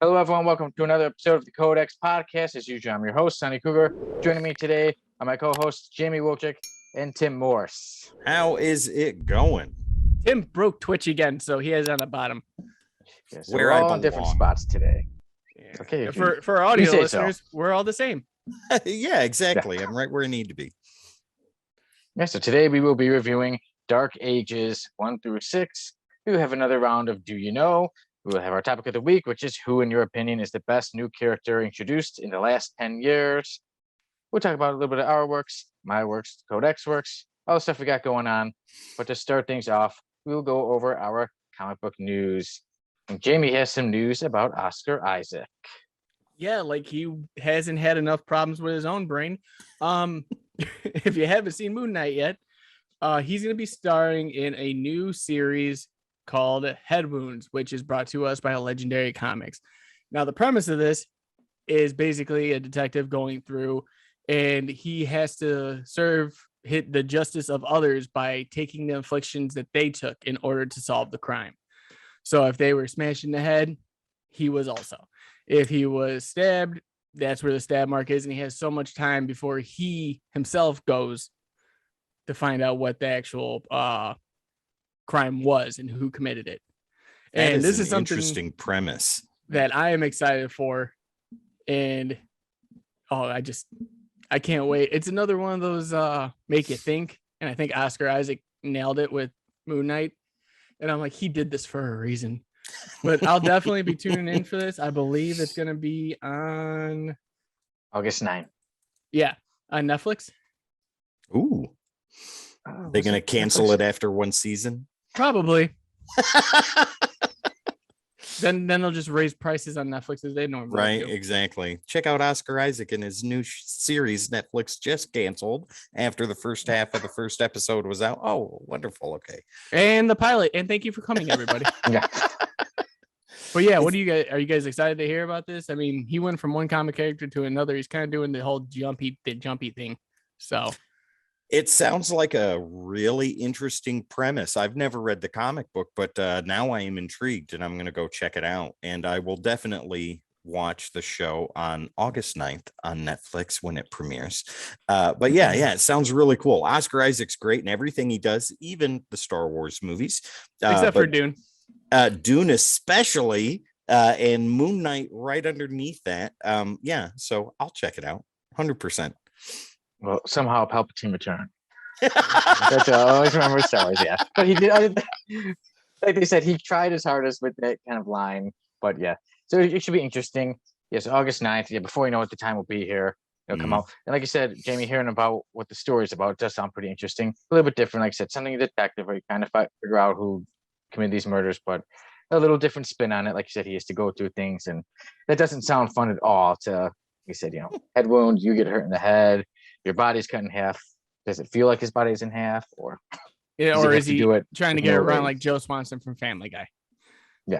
Hello, everyone. Welcome to another episode of the Codex Podcast. As usual, I'm your host, Sonny Cougar. Joining me today are my co-hosts, Jamie Wilczyk and Tim Morse. How is it going? Tim broke Twitch again, so he is on the bottom. Yeah, so we're all in different spots today. Yeah. Okay. For our audio listeners, we're all the same. Yeah, exactly. I'm right where I need to be. Yeah, so today we will be reviewing Dark Ages 1 through 6. We will have another round of Do You Know? We will have our topic of the week, which is who, in your opinion, is the best new character introduced in the last 10 years. We'll talk about a little bit of our works, my works, Codex works, all the stuff we got going on. But to start things off, we'll go over our comic book news. And Jamie has some news about Oscar Isaac. Yeah, like he hasn't had enough problems with his own brain. If you haven't seen Moon Knight yet, he's going to be starring in a new series called Head Wounds, which is brought to us by Legendary Comics. Now, the premise of this is basically a detective going through, and he has to hit the justice of others by taking the afflictions that they took in order to solve the crime. So if they were smashed in the head, he was also. If he was stabbed, that's where the stab mark is, and he has so much time before he himself goes to find out what the actual crime was and who committed it. And this is something interesting premise that I am excited for. And I can't wait. It's another one of those make you think. And I think Oscar Isaac nailed it with Moon Knight. And I'm like, he did this for a reason. But I'll definitely be tuning in for this. I believe it's going to be on August 9th. Yeah, on Netflix. Ooh. They're going to cancel it after one season? Probably. Then they'll just raise prices on Netflix as they normally Right, do. exactly. Check out Oscar Isaac and his new series Netflix just canceled after the first half of the first episode was out. Oh, wonderful. Okay. And the pilot. And thank you for coming, everybody. Yeah. But yeah, what do you guys? Are you guys excited to hear about this? I mean, he went from one comic character to another. He's kind of doing the whole jumpy thing. So it sounds like a really interesting premise. I've never read the comic book, but now I am intrigued and I'm going to go check it out. And I will definitely watch the show on August 9th on Netflix when it premieres. But yeah, it sounds really cool. Oscar Isaac's great in everything he does, even the Star Wars movies. Except for Dune. Dune especially, and Moon Knight right underneath that. So I'll check it out 100%. Well, somehow Palpatine returned. That's I always remember Star Wars, yeah. But he did, like they said, he tried his hardest with that kind of line. But yeah, so it should be interesting. Yes, August 9th. Yeah, before you know what the time will be here, it'll come out. And like you said, Jamie, hearing about what the story is about does sound pretty interesting. A little bit different, like I said, something detective where you kind of figure out who committed these murders, but a little different spin on it. Like you said, he has to go through things, and that doesn't sound fun at all. Like you said, head wound, you get hurt in the head. Your body's cut in half. Does it feel like his body's in half, or is he trying to get around like Joe Swanson from Family Guy? Yeah.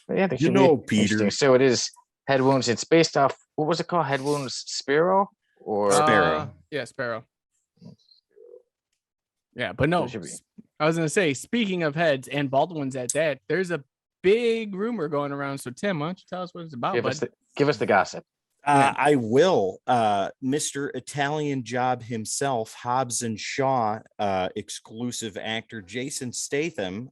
But yeah, they should be Peter. So it is Head Wounds. It's based off, what was it called? Head Wounds Sparrow or Sparrow? Yeah, Sparrow. Yeah, but no. I was gonna say, speaking of heads and bald ones at that, there's a big rumor going around. So Tim, why don't you tell us what it's about? Give us the gossip. I will. Mr. Italian Job himself, Hobbs and Shaw exclusive actor Jason Statham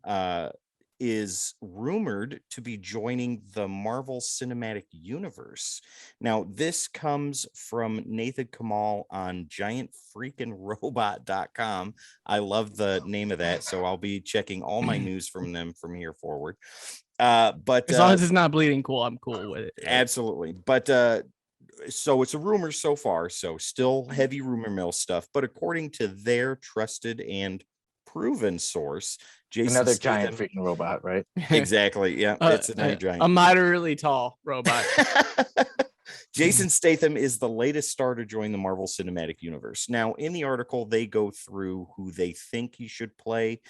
is rumored to be joining the Marvel Cinematic Universe. Now, this comes from Nathan Kamal on giantfreakinrobot.com. I love the name of that, so I'll be checking all my news from them from here forward. But as long as it's not bleeding cool, I'm cool with it. Absolutely. But so it's a rumor so far, so still heavy rumor mill stuff, but according to their trusted and proven source, Jason another Statham, giant freaking robot, right? Exactly. Yeah, it's another giant, a moderately tall robot. Jason Statham is the latest star to join the Marvel Cinematic Universe. Now, in the article, they go through who they think he should play,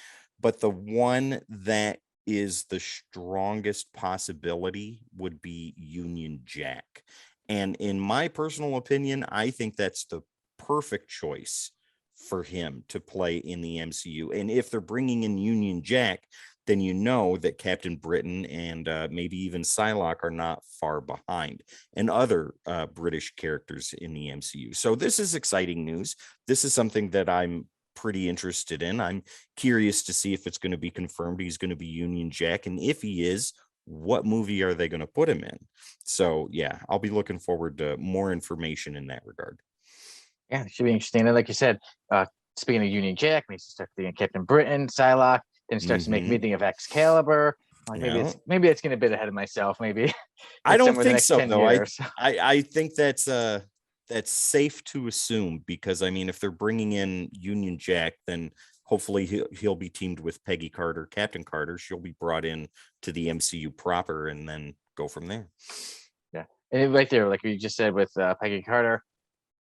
but the one that is the strongest possibility would be Union Jack. And in my personal opinion, I think that's the perfect choice for him to play in the MCU. And if they're bringing in Union Jack, then you know that Captain Britain and maybe even Psylocke are not far behind, and other British characters in the MCU. So this is exciting news. This is something that I'm pretty interested in. I'm curious to see if it's going to be confirmed he's going to be Union Jack, and if he is, what movie are they going to put him in? So yeah, I'll be looking forward to more information in that regard. Yeah, it should be interesting. And like you said, speaking of Union Jack, makes you start thinking Captain Britain, Psylocke, then starts to make me think of Excalibur. Like maybe it's getting a bit ahead of myself. Maybe I don't think so though. Years. I think that's safe to assume, because I mean, if they're bringing in Union Jack, then hopefully he'll be teamed with Peggy Carter, Captain Carter. She'll be brought in to the MCU proper, and then go from there. Yeah, and right there, like we just said with Peggy Carter,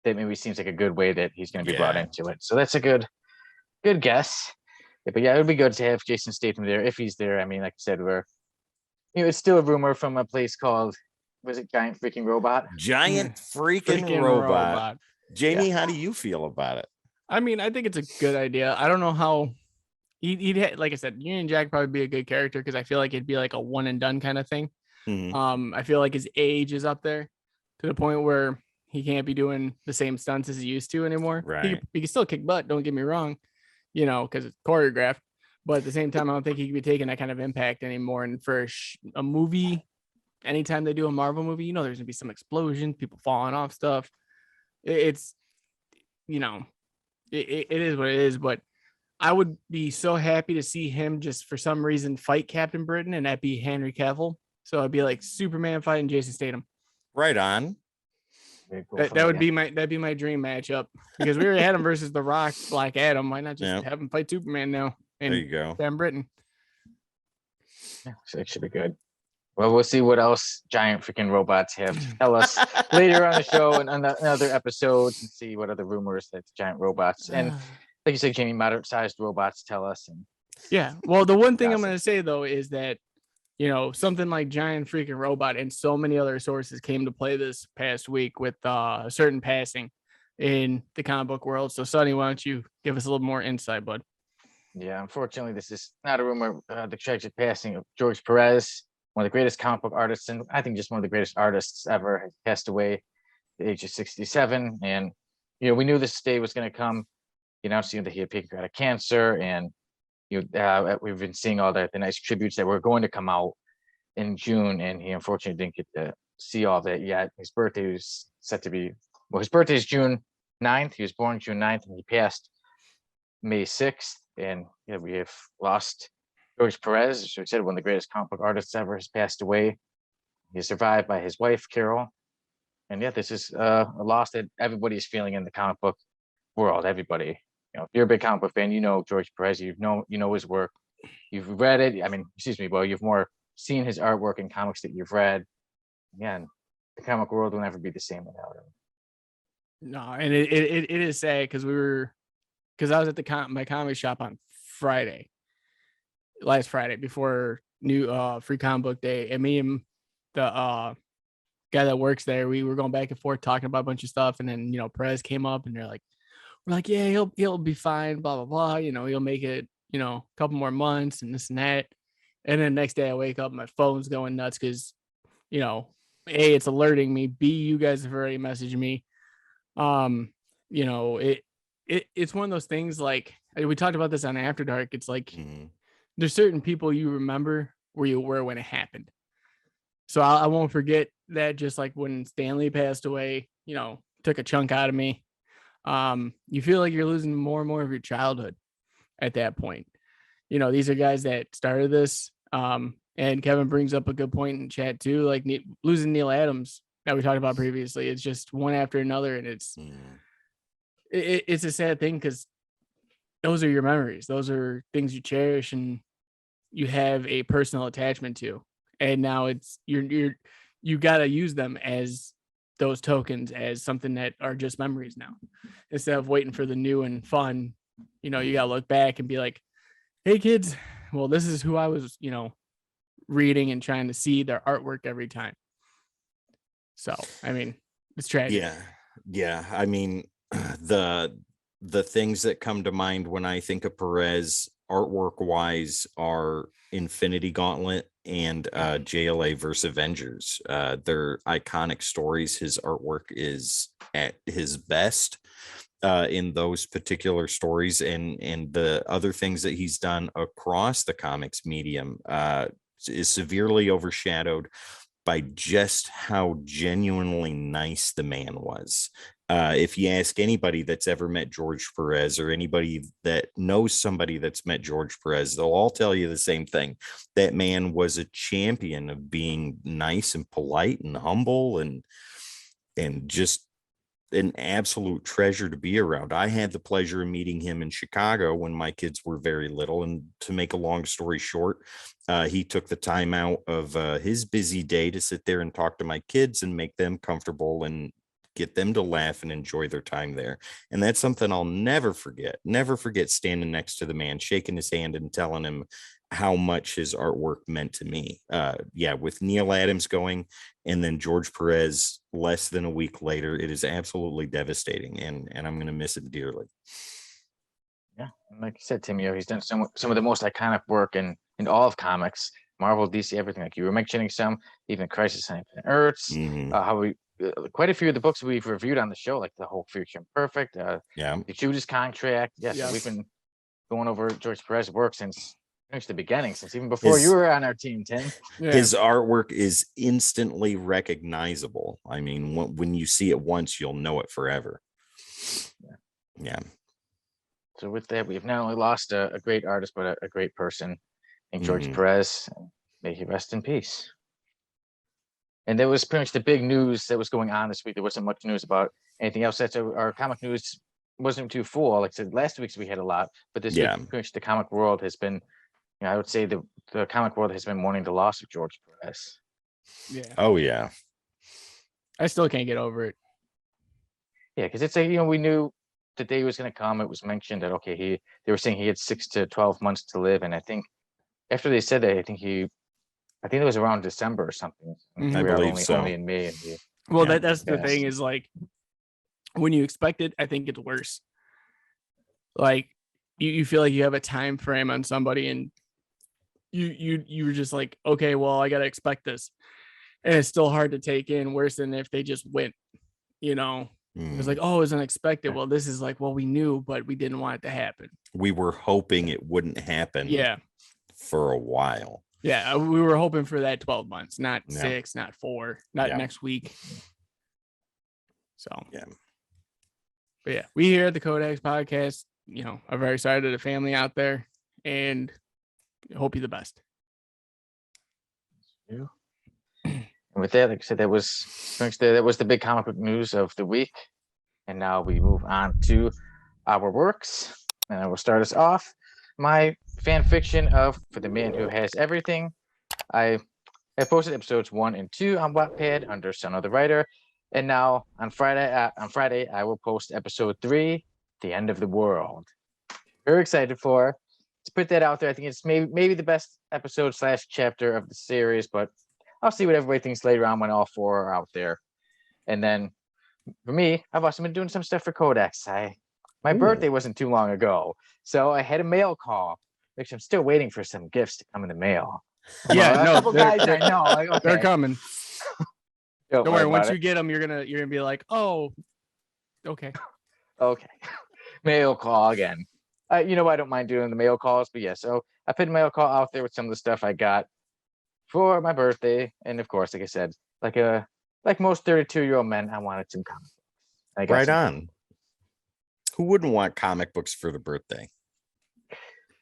that maybe seems like a good way that he's going to be brought into it. So that's a good guess. Yeah, but yeah, it would be good to have Jason Statham there if he's there. I mean, like I said, it's still a rumor from a place called, was it Giant Freaking Robot? Giant freaking robot. Jamie, how do you feel about it? I mean, I think it's a good idea. I don't know how he'd like I said, Union Jack probably be a good character, because I feel like it'd be like a one and done kind of thing. Mm-hmm. I feel like his age is up there to the point where he can't be doing the same stunts as he used to anymore. Right. He can still kick butt, don't get me wrong, because it's choreographed. But at the same time, I don't think he could be taking that kind of impact anymore. And for a movie, anytime they do a Marvel movie, there's going to be some explosions, people falling off stuff. It's, it is what it is. But I would be so happy to see him just for some reason fight Captain Britain, and that be Henry Cavill. So it'd be like Superman fighting Jason Statham. Right on. That'd be my dream matchup, because we already had him versus The Rock, Black Adam. Why not just have him fight Superman now? And there you go. Captain Britain. Yeah, so it should be good. Well, we'll see what else giant freaking robots have to tell us later on the show and on other episodes, and see what other rumors that giant robots and, like you said, Jamie, moderate-sized robots tell us. And yeah, well, the one thing I'm going to say though is that something like giant freaking robot and so many other sources came to play this past week with a certain passing in the comic book world. So, Sonny, why don't you give us a little more insight, bud? Yeah, unfortunately, this is not a rumor. The tragic passing of George Perez, one of the greatest comic book artists, and I think just one of the greatest artists ever, has passed away at the age of 67. And, we knew this day was going to come. Seeing that he had pancreatic cancer, and we've been seeing all the nice tributes that were going to come out in June, and he unfortunately didn't get to see all that yet. His birthday was set to be, his birthday is June 9th. He was born June 9th, and he passed May 6th. And we have lost George Perez, as we said, one of the greatest comic book artists ever, has passed away. He's survived by his wife, Carol. And this is a loss that everybody's feeling in the comic book world. Everybody. If you're a big comic book fan, George Perez, you know his work, you've read it. You've more seen his artwork in comics that you've read. Again, the comic world will never be the same without him. No, and it is sad, because I was at my comic shop on last Friday before new free comic book day, and me and the guy that works there, we were going back and forth talking about a bunch of stuff, and then Perez came up, and we're like, yeah, he'll be fine, blah blah blah. He'll make it, a couple more months and this and that. And then next day I wake up, my phone's going nuts because, A, it's alerting me. B, you guys have already messaged me. It's one of those things, like we talked about this on After Dark. It's like there's certain people you remember where you were when it happened. So I won't forget that. Just like when Stanley passed away, took a chunk out of me. You feel like you're losing more and more of your childhood at that point. These are guys that started this. And Kevin brings up a good point in chat too, like losing Neil Adams that we talked about previously. It's just one after another, and it's a sad thing, because those are your memories. Those are things you cherish and you have a personal attachment to. And now it's you got to use them as those tokens as something that are just memories now, instead of waiting for the new and fun. You gotta look back and be like, hey kids, well, this is who I was, reading and trying to see their artwork every time. So, I mean, it's tragic. Yeah. I mean, the things that come to mind when I think of Perez artwork wise are Infinity Gauntlet and JLA versus Avengers. They're iconic stories. His artwork is at his best in those particular stories, and the other things that he's done across the comics medium is severely overshadowed by just how genuinely nice the man was. If you ask anybody that's ever met George Perez, or anybody that knows somebody that's met George Perez, they'll all tell you the same thing. That man was a champion of being nice and polite and humble and just an absolute treasure to be around. I had the pleasure of meeting him in Chicago when my kids were very little. And to make a long story short, he took the time out of his busy day to sit there and talk to my kids and make them comfortable and get them to laugh and enjoy their time there. And that's something I'll never forget. Never forget standing next to the man, shaking his hand and telling him how much his artwork meant to me. With Neil Adams going and then George Perez less than a week later, it is absolutely devastating, and I'm going to miss him dearly. Yeah, and like you said, Tim, he's done some of the most iconic work in all of comics, Marvel, DC, everything. Like you were mentioning, some even Crisis on Infinite Earths. How we quite a few of the books we've reviewed on the show, like the whole Future Imperfect, the Judas Contract. Yes, yeah. So we've been going over George Perez work since the beginning, since even before you were on our team, Tim. His artwork is instantly recognizable. I mean, when you see it once, you'll know it forever. Yeah. So with that, we've not only lost a great artist, but a great person in George Perez. May he rest in peace. And that was pretty much the big news that was going on this week. There wasn't much news about anything else. That's our comic news wasn't too full. Like I said, last week's we had a lot, but this week, pretty much the comic world has been, I would say the comic world has been mourning the loss of George Perez. Yeah. Oh yeah. I still can't get over it. Yeah, because it's we knew the day was going to come. It was mentioned that they were saying he had 6 to 12 months to live, and I think after they said that, I think it was around December or something. I believe so. Only in May. That's the thing is, like, when you expect it, I think it's worse. Like you feel like you have a time frame on somebody, and you were just like, okay, well, I gotta expect this, and it's still hard to take in. Worse than if they just went, It was like, oh, it was unexpected. Well, this is like, well, we knew, but we didn't want it to happen. We were hoping it wouldn't happen. Yeah. For a while. Yeah, we were hoping for that 12 months, not 6, not 4, not next week. So but yeah, we here at the Codex Podcast, are very sorry to the family out there, and hope you the best. And with that, like I said, that was the big comic book news of the week. And now we move on to our works, and I will start us off. My fan fiction of For the Man Who Has Everything. I posted episodes 1 and 2 on Wattpad under Son of the Writer, and now on Friday I will post episode 3, The End of the World. Very excited to put that out there. I think it's maybe the best episode / chapter of the series, but I'll see what everybody thinks later on when all 4 are out there. And then for me, I've also been doing some stuff for Codex. My birthday wasn't too long ago, so I had a mail call, which I'm still waiting for some gifts to come in the mail. They're coming. Don't worry. Once you get them, you're gonna be like, oh, okay. Mail call again. I don't mind doing the mail calls, but yeah. So I put a mail call out there with some of the stuff I got for my birthday, and of course, like I said, like most 32-year-old men, I wanted some comic books. Right on. Who wouldn't want comic books for the birthday?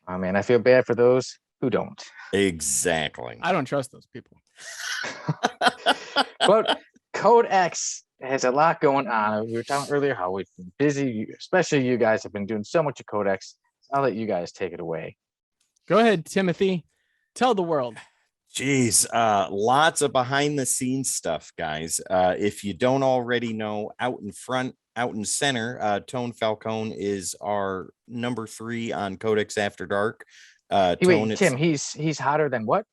Oh man, I feel bad for those who don't. Exactly. I don't trust those people. But Codex has a lot going on. We were talking earlier how we've been busy, especially you guys have been doing so much of Codex. I'll let you guys take it away. Go ahead, Timothy. Tell the world. Jeez, lots of behind the scenes stuff, guys. If you don't already know, out in front, out in center, Tone Falcone is our number 3 on Codex After Dark. Tone, Wait, Tim, he's hotter than what?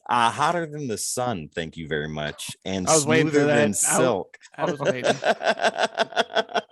hotter than the sun. Thank you very much, and I was waiting for smoother than that. silk. I was waiting. I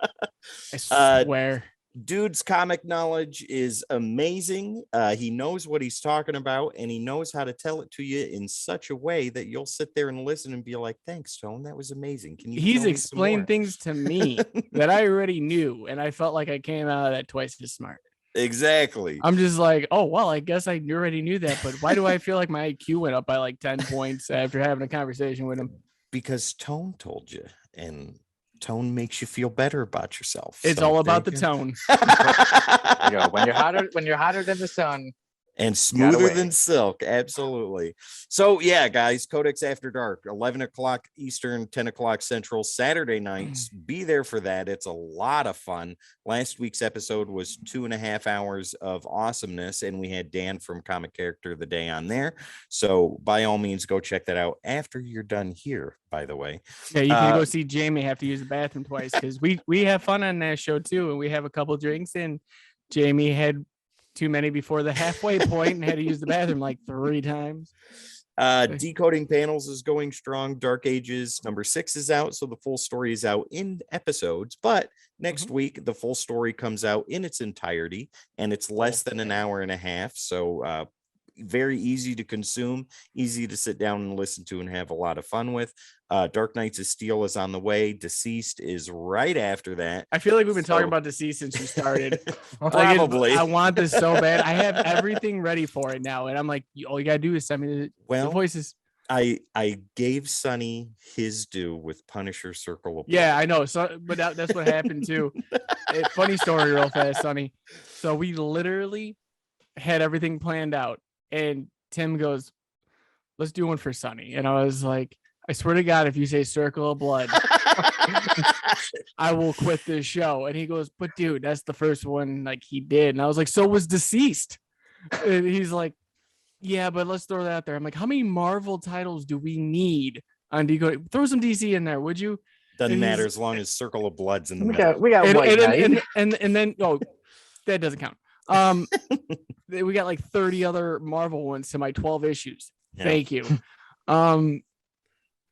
Uh, swear. Dude's comic knowledge is amazing. He knows what he's talking about, and he knows how to tell it to you in such a way that you'll sit there and listen and be like, "Thanks, Tone. That was amazing." Can you? He's tell me some explained more?" things to me that I already knew, and I felt like I came out of that twice as smart. Exactly. I'm just like, oh well, I guess I already knew that, but why do I feel like my IQ went up by like 10 points after having a conversation with him? Because Tone told you, and Tone makes you feel better about yourself. It's So all about the there you tone. There you go. When you're hotter than the sun. and smoother wait. than silk. Absolutely. So yeah, guys, Codex After Dark, 11 o'clock Eastern, 10 o'clock Central, Saturday nights. Be there for that. It's a lot of fun. Last week's episode was 2.5 hours of awesomeness, and we had Dan from Comic Character of the Day on there. So by all means, go check that out after you're done here, by the way. Yeah, you can go see Jamie have to use the bathroom twice because we have fun on that show too, and we have a couple drinks, and Jamie had too many before the halfway point and had to use the bathroom like 3 times. Decoding Panels is going strong. Dark Ages number 6 is out, so the full story is out in episodes, but next week the full story comes out in its entirety, and it's less than an hour and a half, so very easy to consume, easy to sit down and listen to and have a lot of fun with. Dark Knights of Steel is on the way. Deceased is right after that. I feel like we've been talking about Deceased since you started. Probably. I want this so bad. I have everything ready for it now, and I'm like, all you gotta do is send me the voices. I gave Sonny his due with Punisher Circle of Blood. Yeah, I know. So, but that's what happened too. Funny story, real fast, Sonny. So we literally had everything planned out, and Tim goes, "Let's do one for Sonny," and I was like, I swear to God, if you say Circle of Blood, I will quit this show. And he goes, but dude, that's the first one like he did. And I was like, so was Deceased. And he's like, yeah, but let's throw that out there. I'm like, how many Marvel titles do we need on Decode? Throw some DC in there, would you? Doesn't matter as long as Circle of Blood's in the middle. We got White Knight. And then that doesn't count. We got like 30 other Marvel ones to my 12 issues. Yeah. Thank you.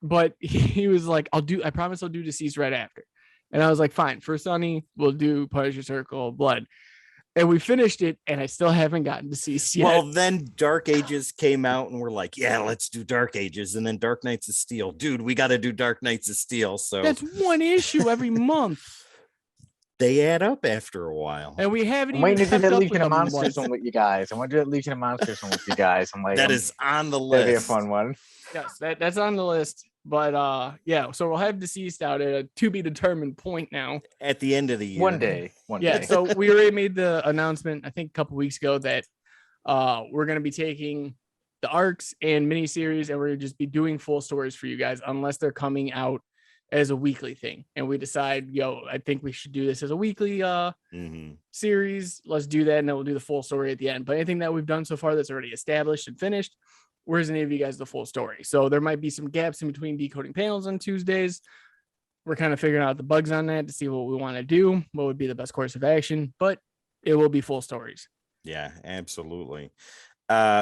But he was like, I promise I'll do Deceased right after. And I was like, fine, for Sonny, we'll do Punisher Circle of Blood. And we finished it, and I still haven't gotten Deceased yet. Well, then Dark Ages came out, and we're like, yeah, let's do Dark Ages. And then Dark Knights of Steel. Dude, we got to do Dark Knights of Steel. So that's one issue every month. They add up after a while. And we haven't even to do that Legion of Monsters one with you guys. I want to do that Legion of Monsters one with you guys. I'm like, that is on the list. That'd be a fun one. Yes, that's on the list. But yeah, so we'll have Deceased out at a to be determined point now. At the end of the year. One day. So we already made the announcement, I think a couple weeks ago, that we're gonna be taking the arcs and miniseries, and we're gonna just be doing full stories for you guys unless they're coming out as a weekly thing. And we decide, I think we should do this as a weekly series. Let's do that, and then we'll do the full story at the end. But anything that we've done so far that's already established and finished, we're going to give you guys the full story. So there might be some gaps in between Decoding Panels on Tuesdays. We're kind of figuring out the bugs on that to see what we want to do, what would be the best course of action, but it will be full stories. Yeah, absolutely.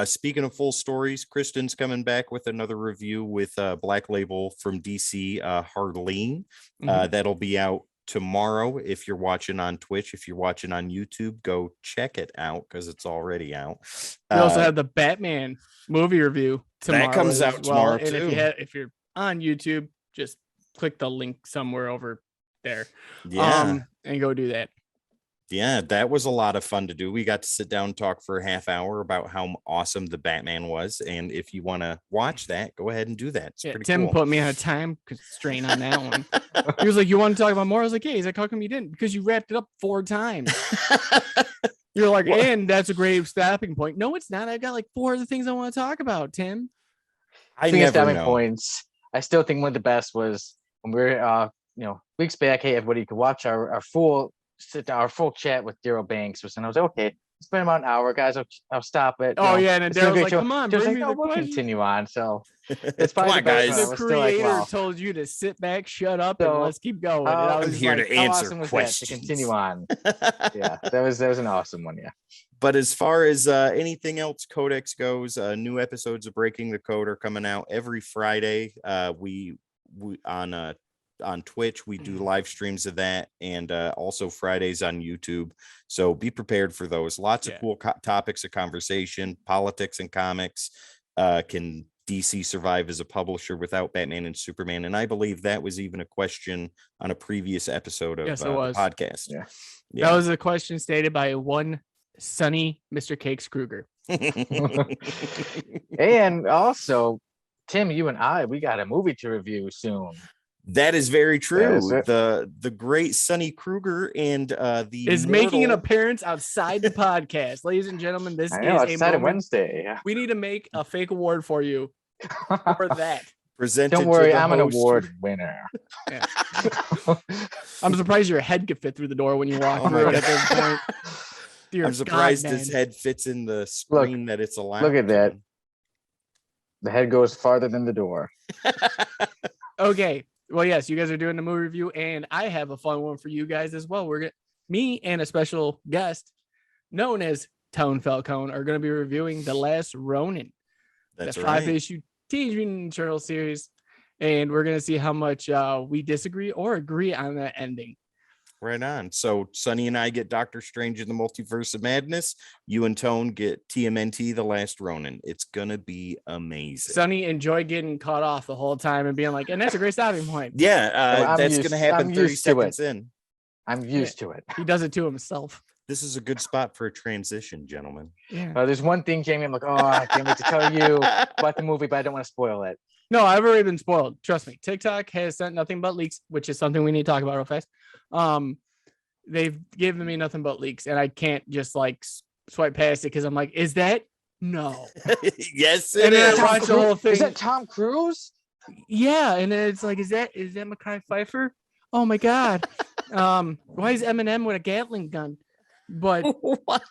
Speaking of full stories, Kristen's coming back with another review with Black Label from DC, Harleen. That'll be out tomorrow. If you're watching on Twitch, if you're watching on YouTube, go check it out because it's already out. We also have the Batman movie review tomorrow. That comes out tomorrow too. And if you're on YouTube, just click the link somewhere over there. Yeah. And go do that. Yeah, that was a lot of fun to do. We got to sit down and talk for a half hour about how awesome the Batman was. And if you want to watch that, go ahead and do that. It's pretty Tim cool. put me on a time constraint on that one. He was like, you want to talk about more? I was like, yeah. He's like, how come you didn't? Because you wrapped it up 4 times. You're like, and that's a great stopping point. No, it's not. I've got like 4 other things I want to talk about, Tim. I never stopping know. Points. I still think one of the best was when we were, weeks back. Hey, everybody could watch our full chat with Daryl Banks. And I was like, okay, it's been about an hour, guys. I'll stop it. Oh yeah, and then it's been a Daryl's great like, show. "Come on, Just bring like, me no, the we'll question." continue on. So it's probably Come the on, best guys. one. I The was still like, creator wow. told you to sit back, shut up, and So, let's keep going. And I I'm was I'm just here like, to how answer awesome was questions. that to continue on? Yeah, that was an awesome one. Yeah. But as far as anything else Codex goes, new episodes of Breaking the Code are coming out every Friday. We on Twitch we do live streams of that, and also Fridays on YouTube. So be prepared for those. Lots of cool topics of conversation, politics and comics. Can DC survive as a publisher without Batman and Superman? And I believe that was even a question on a previous episode of the podcast. Yeah. That was a question stated by one Sunny Mr. Cakes Kruger. And also, Tim, you and we got a movie to review soon. That is very true. Is it? The great Sonny Kruger and is making an appearance outside the podcast, ladies and gentlemen. This I know, is it's a Saturday, moment. Wednesday. Yeah. We need to make a fake award for you for that. Presented Don't worry, to the I'm an host. award winner. Yeah. I'm surprised your head could fit through the door when you walk Oh my through it at God. this point. Dear I'm surprised God, his man. head fits in the screen that it's allowed. Look at to. that. The head goes farther than the door. Okay. Well, yes, you guys are doing the movie review, and I have a fun one for you guys as well. Me and a special guest known as Tone Falcone are going to be reviewing The Last Ronin, That's the right. 5-issue Teenage Mutant Ninja Turtle series, and we're going to see how much we disagree or agree on that ending. Right on. So Sonny and I get Doctor Strange in the Multiverse of Madness. You and Tone get TMNT, The Last Ronin. It's gonna be amazing. Sonny, enjoy getting caught off the whole time and being like, and that's a great stopping point. Yeah, that's gonna happen I'm 30 used to seconds in. I'm used to it. He does it to himself. This is a good spot for a transition, gentlemen. Yeah. There's one thing, Jamie, I'm like, I can't wait to tell you about the movie, but I don't want to spoil it. No, I've already been spoiled. Trust me. TikTok has sent nothing but leaks, which is something we need to talk about real fast. They've given me nothing but leaks, and I can't just like swipe past it because I'm like, is that no? Yes, And it then is. I watch the whole thing. Is that Tom Cruise? Yeah, and then it's like, is that Mekhi Phifer? Oh my God. Why is Eminem with a Gatling gun? But What?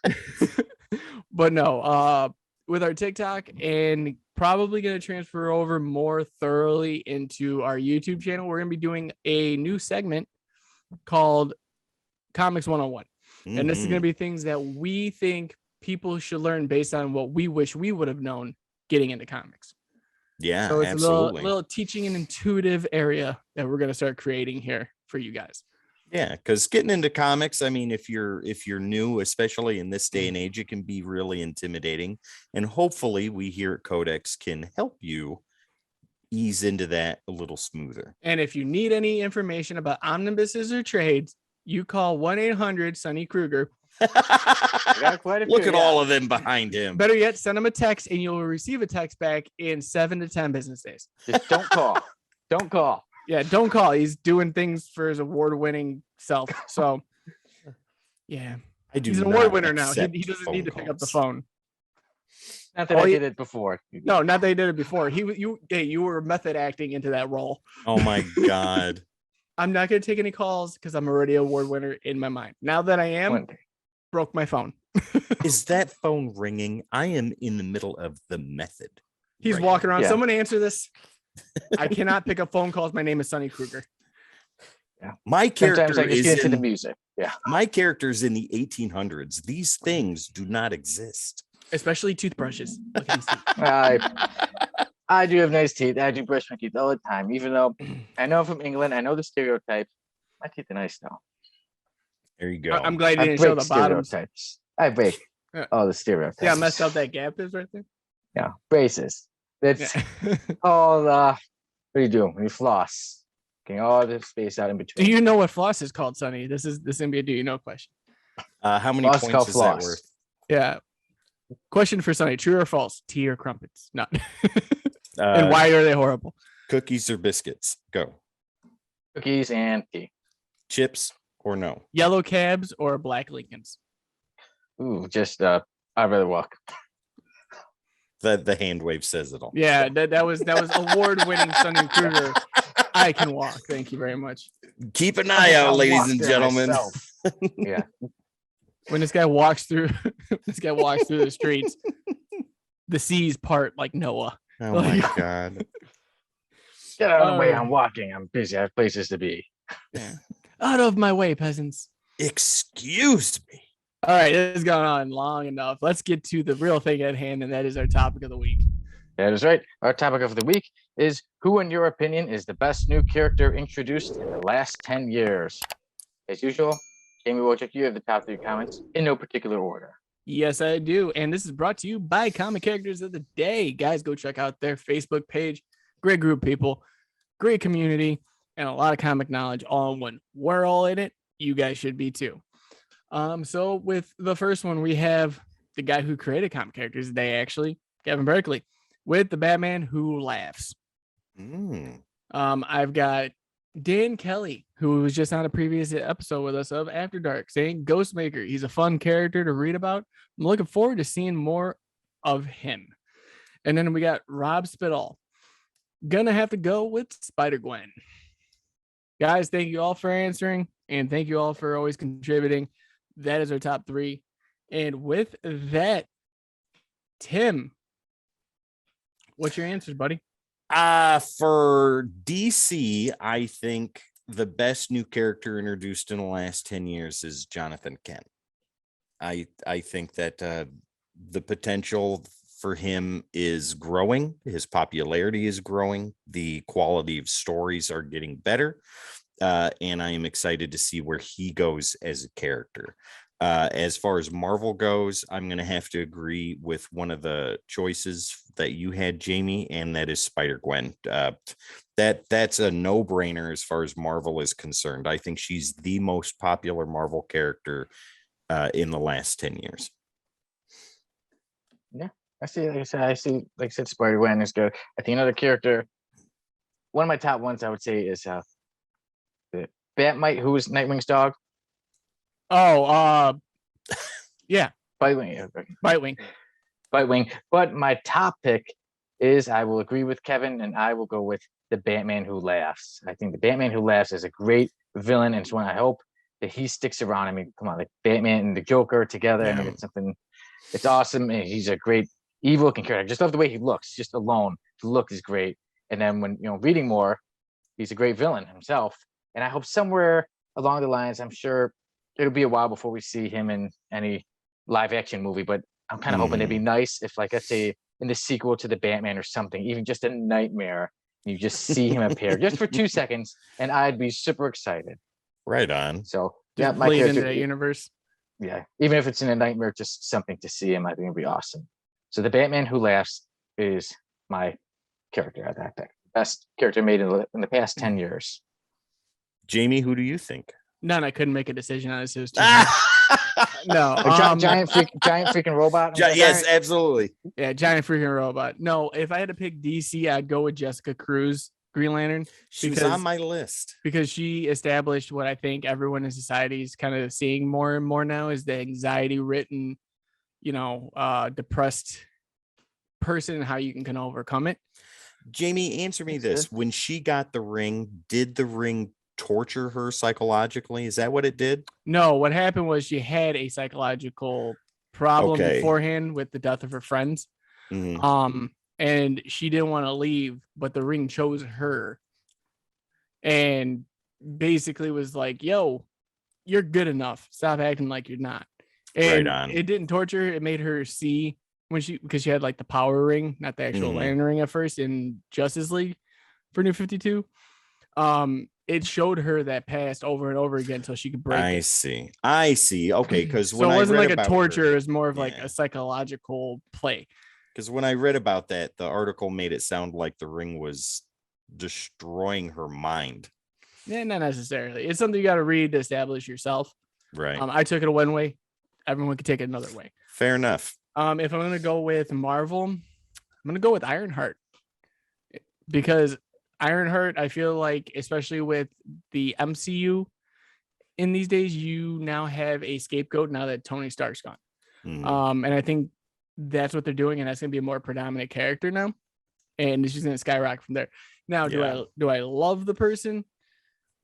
but no, with our TikTok, and probably going to transfer over more thoroughly into our YouTube channel. We're going to be doing a new segment called Comics 101. And this is going to be things that we think people should learn based on what we wish we would have known getting into comics. Yeah, So it's absolutely. a little teaching and intuitive area that we're going to start creating here for you guys. Yeah, because getting into comics, I mean, if you're new, especially in this day and age, it can be really intimidating. And hopefully we here at Codex can help you ease into that a little smoother. And if you need any information about omnibuses or trades, you call 1-800-SONNY Kruger. Got quite a few, Look at yeah. all of them behind him. Better yet, send him a text and you'll receive a text back in 7 to 10 business days. Just don't call. Don't call. Yeah, don't call. He's doing things for his award-winning self. So, yeah, I do he's an not award winner now. accept He doesn't phone need to pick up the calls. phone. Not that Oh, I yeah. did it before. No, not that he did it before. You were method acting into that role. Oh my God. I'm not going to take any calls because I'm already an award winner in my mind. Now that I am, One day. broke my phone. Is that phone ringing? I am in the middle of the method. He's right walking around. Yeah. Someone answer this. I cannot pick up phone calls. My name is Sonny Kruger. My Sometimes character I just is get into the in, music. Yeah. my character's in the 1800s. These things do not exist. Especially toothbrushes. Look at these teeth. I do have nice teeth. I do brush my teeth all the time, even though I know I'm from England. I know the stereotype. My teeth are nice though. There you go. I'm glad you I didn't show break the bottoms. stereotypes. I break Yeah. all the stereotypes. Yeah, messed up that gap is right there. Yeah, braces. That's Yeah. all. What do you do when you floss? Getting all the space out in Do between. you know what floss is called, Sonny? This is gonna be a do you know question. How many Floss points called is floss. that worth? Yeah. Question for Sonny: true or false? Tea or crumpets? No. And Uh, why are they horrible? Cookies or biscuits? Go. Cookies and tea. Chips or no? Yellow cabs or black Lincolns? Ooh, just I'd rather walk. The hand wave says it all. Yeah, that was award winning Sonny Kruger. I can walk. Thank you very much. Keep an eye out, I'll ladies walk and there gentlemen. myself. Yeah. When this guy walks through the streets, the seas part like Noah. Oh Like- my god. Get out of the way. Oh. I'm walking. I'm busy. I have places to be. Yeah. Out of my way, peasants. Excuse me. All right, this has gone on long enough. Let's get to the real thing at hand, and that is our topic of the week. That is right. Our topic of the week is who, in your opinion, is the best new character introduced in the last 10 years? As usual, Jamie Wojcik, you have the top 3 comments in no particular order. Yes, I do. And this is brought to you by Comic Characters of the Day. Guys, go check out their Facebook page. Great group of people, great community, and a lot of comic knowledge all in one. We're all in it. You guys should be too. So with the first one, we have the guy who created Comic Characters of the Day, actually, Kevin Berkeley, with the Batman Who Laughs. I've got Dan Kelly, who was just on a previous episode with us of After Dark, saying Ghostmaker. He's a fun character to read about. I'm looking forward to seeing more of him. And then we got Rob Spitall. Gonna have to go with Spider-Gwen. Guys, thank you all for answering, and thank you all for always contributing. That is our top 3. And with that, Tim, what's your answers, buddy? For DC, I think the best new character introduced in the last 10 years is Jonathan Kent. I think that the potential for him is growing. His popularity is growing. The quality of stories are getting better. And I am excited to see where he goes as a character. As far as Marvel goes, I'm going to have to agree with one of the choices that you had, Jamie, and that is Spider-Gwen. That's a no-brainer as far as Marvel is concerned. I think she's the most popular Marvel character in the last 10 years. Yeah, I see. Like I said, Spider-Gwen is good. I think another character, one of my top ones, I would say, is the Batmite, who is Nightwing's dog. Oh, yeah, Bitewing. Bitewing. But my top pick is, I will agree with Kevin, and I will go with the Batman Who Laughs. I think the Batman Who Laughs is a great villain, and it's one I hope that he sticks around. I mean, come on, like Batman and the Joker together. Yeah. I mean, it's something. It's awesome, and he's a great evil-looking character. I just love the way he looks. Just alone, the look is great. And then when reading more, he's a great villain himself. And I hope somewhere along the lines, I'm sure it'll be a while before we see him in any live action movie, but I'm kind of hoping it'd be nice if, like, let's say in the sequel to the Batman or something, even just a Nightmare, you just see him appear just for 2 seconds, and I'd be super excited. Right on. So Just my bleed into character, that universe. yeah, even if it's in a Nightmare, just something to see him, I think it'd be awesome. So the Batman Who Laughs is my character at that pick. Best character made in the past 10 years. Jamie, who do you think? None. I couldn't make a decision on this. It was too no. A giant freaking robot. Yes, absolutely. Yeah, giant freaking robot. No, if I had to pick DC, I'd go with Jessica Cruz, Green Lantern, She was because- on my list. because she established what I think everyone in society is kind of seeing more and more now is the anxiety-ridden, depressed person and how you can overcome it. Jamie, answer me That's this. When she got the ring, did the ring torture her psychologically? Is that what it did? No, what happened was she had a psychological problem Okay. beforehand with the death of her friends. Mhm. And she didn't want to leave, but the ring chose her and basically was like, yo, you're good enough. Stop acting like you're not. And Right on. it didn't torture her. It made her see because she had like the power ring, not the actual Mhm. lantern ring at first in Justice League for New 52. It showed her that past over and over again until she could break I it. see. Okay, because So when it I wasn't read like a about torture, her- it was more of like Yeah. a psychological play. Because when I read about that, the article made it sound like the ring was destroying her mind. Yeah, not necessarily. It's something you got to read to establish yourself. Right. I took it one way. Everyone could take it another way. Fair enough. If I'm gonna go with Marvel, I'm gonna go with Ironheart because Ironheart, I feel like, especially with the MCU in these days, you now have a scapegoat now that Tony Stark's gone. Mhm. And I think that's what they're doing, and that's gonna be a more predominant character now, and it's just gonna skyrocket from there. Now, Yeah. do I love the person?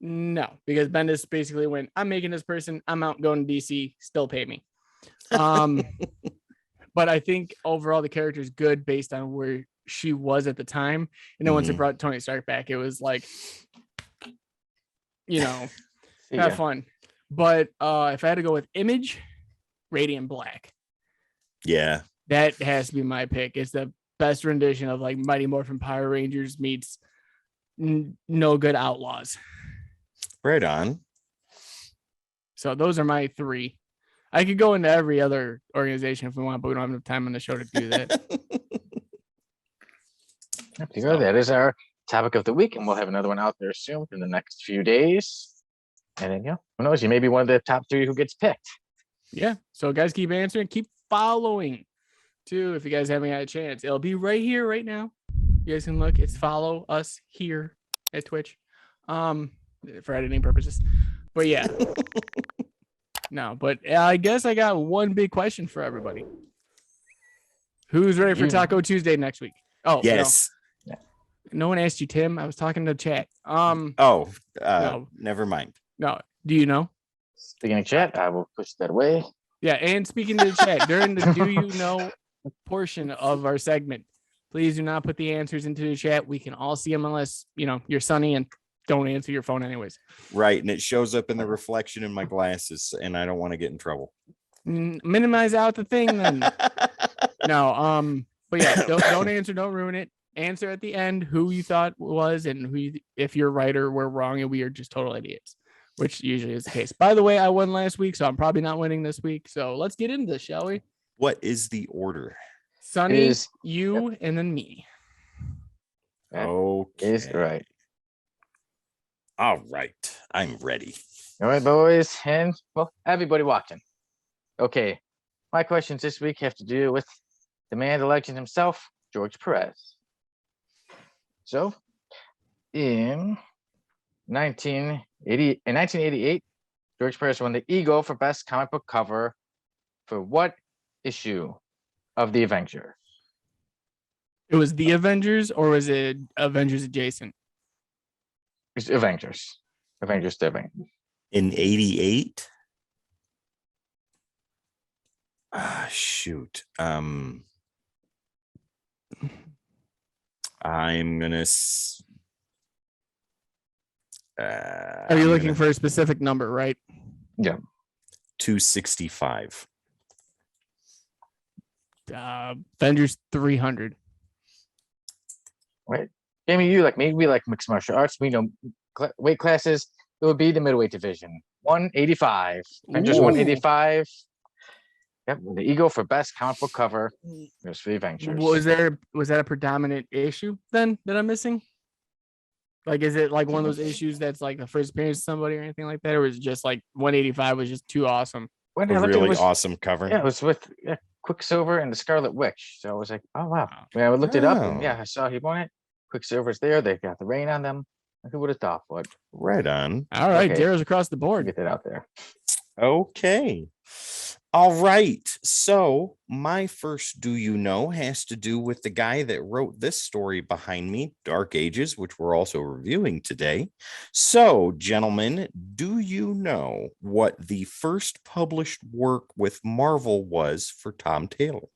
No, because Bendis basically went, I'm making this person, I'm out going to DC, still pay me. But I think overall the character is good based on where she was at the time. And then once they brought Tony Stark back, it was like, have fun. But if I had to go with Image, Radiant Black. Yeah. That has to be my pick. It's the best rendition of like Mighty Morphin Power Rangers meets No Good Outlaws. Right on. So those are my three. I could go into every other organization if we want, but we don't have enough time on the show to do that. That is our topic of the week, and we'll have another one out there soon in the next few days. And then, who knows? You may be one of the top 3 who gets picked. Yeah. So guys, keep answering, keep following too. If you guys haven't had a chance, it'll be right here, right now. You guys can look. It's follow us here at Twitch, for editing purposes. But yeah. No, but I guess I got one big question for everybody. Who's ready for Taco Tuesday next week? Oh, yes. No one asked you, Tim. I was talking to chat. No. Never mind. No. Do you know? Speaking of chat, I will push that away. Yeah, and speaking to the chat, during the Do You Know portion of our segment, please do not put the answers into the chat. We can all see them unless, you're Sunny and don't answer your phone anyways. Right, and it shows up in the reflection in my glasses, and I don't want to get in trouble. Minimize out the thing then. No, but yeah, don't answer, don't ruin it. Answer at the end who you thought was and if you're right or we're wrong and we are just total idiots, which usually is the case. By the way, I won last week, so I'm probably not winning this week. So let's get into this, shall we? What is the order? Sunny, you, and then me. Okay. Is right. All right. I'm ready. All right, boys, and everybody watching. Okay. My questions this week have to do with the man, the legend himself, George Perez. So, in 1988, George Perez won the Eagle for Best Comic Book Cover for what issue of the Avengers? It was the Avengers, or was it Avengers adjacent? It's Avengers. Avengers to Avengers. In 88? Shoot. I'm gonna. Are you looking for a specific number, right? Yeah. 265. Avengers 300. Right. Jamie, you like me? We like mixed martial arts. We know weight classes. It would be the middleweight division. 185. Avengers 185. Yep, the Eagle for Best Comic Book Cover. It was for the Avengers. Was that a predominant issue then that I'm missing? Like, is it like one of those issues that's like the first appearance of somebody or anything like that, or is it just like 185 was just too awesome? A really awesome cover. Yeah, it was with Quicksilver and the Scarlet Witch. So I was like, oh wow. I looked it up, and I saw he won it. Quicksilver's there. They got the rain on them. Who would have thought? What? Right on. All right, zeros across the board. Get that out there. Okay. All right. So my first Do You Know has to do with the guy that wrote this story behind me, Dark Ages, which we're also reviewing today. So, gentlemen, do you know what the first published work with Marvel was for Tom Taylor?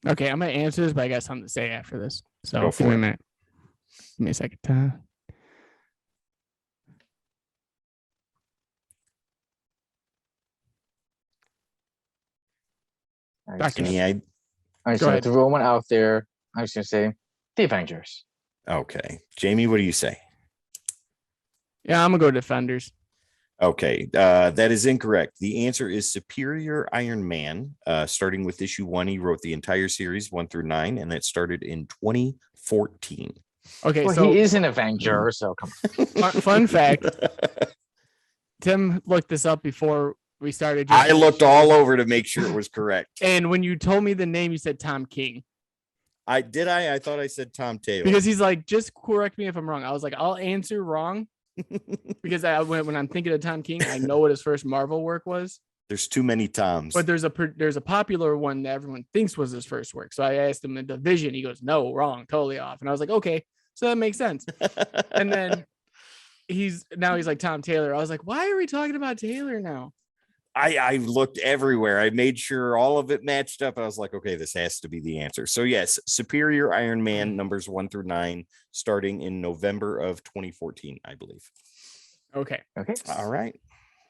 Okay, I'm going to answer this, but I got something to say after this. So Go for give me it. a minute. Give me a second. All Back in. Yeah. I just Go want ahead. to throw one out there. I was going to say the Avengers. Okay. Jamie, what do you say? Yeah, I'm going to go Defenders. Okay, that is incorrect. The answer is Superior Iron Man. Starting with issue 1, he wrote the entire series 1 through 9, and that started in 2014. Okay, Well, so he is an Avenger, so come on. fun fact. Tim looked this up before we started. I looked all over to make sure it was correct. And when you told me the name, you said Tom King. I thought I said Tom Taylor. Because he's like, just correct me if I'm wrong. I was like, I'll answer wrong. Because when I'm thinking of Tom King, I know what his first Marvel work was. There's too many Toms. But there's a popular one that everyone thinks was his first work. So I asked him the Division. He goes, no, wrong, totally off. And I was like, okay, so that makes sense. And then he's like Tom Taylor. I was like, why are we talking about Taylor now? I looked everywhere. I made sure all of it matched up. I was like, okay, this has to be the answer. So yes, Superior Iron Man numbers 1 through 9, starting in November of 2014, I believe. Okay. All right.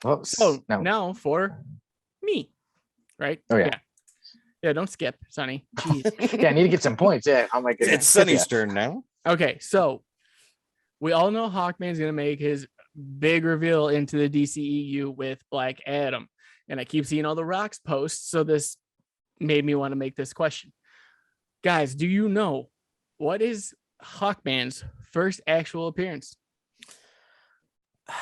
Well, So now for me, right? Oh yeah. Yeah, don't skip, Sonny. Jeez. Yeah, I need to get some points. Yeah. Oh my goodness. It's Sonny's turn now. Okay, so we all know Hawkman's gonna make his big reveal into the DCEU with Black Adam. And I keep seeing all the Rocks posts, so this made me want to make this question. Guys, do you know what is Hawkman's first actual appearance?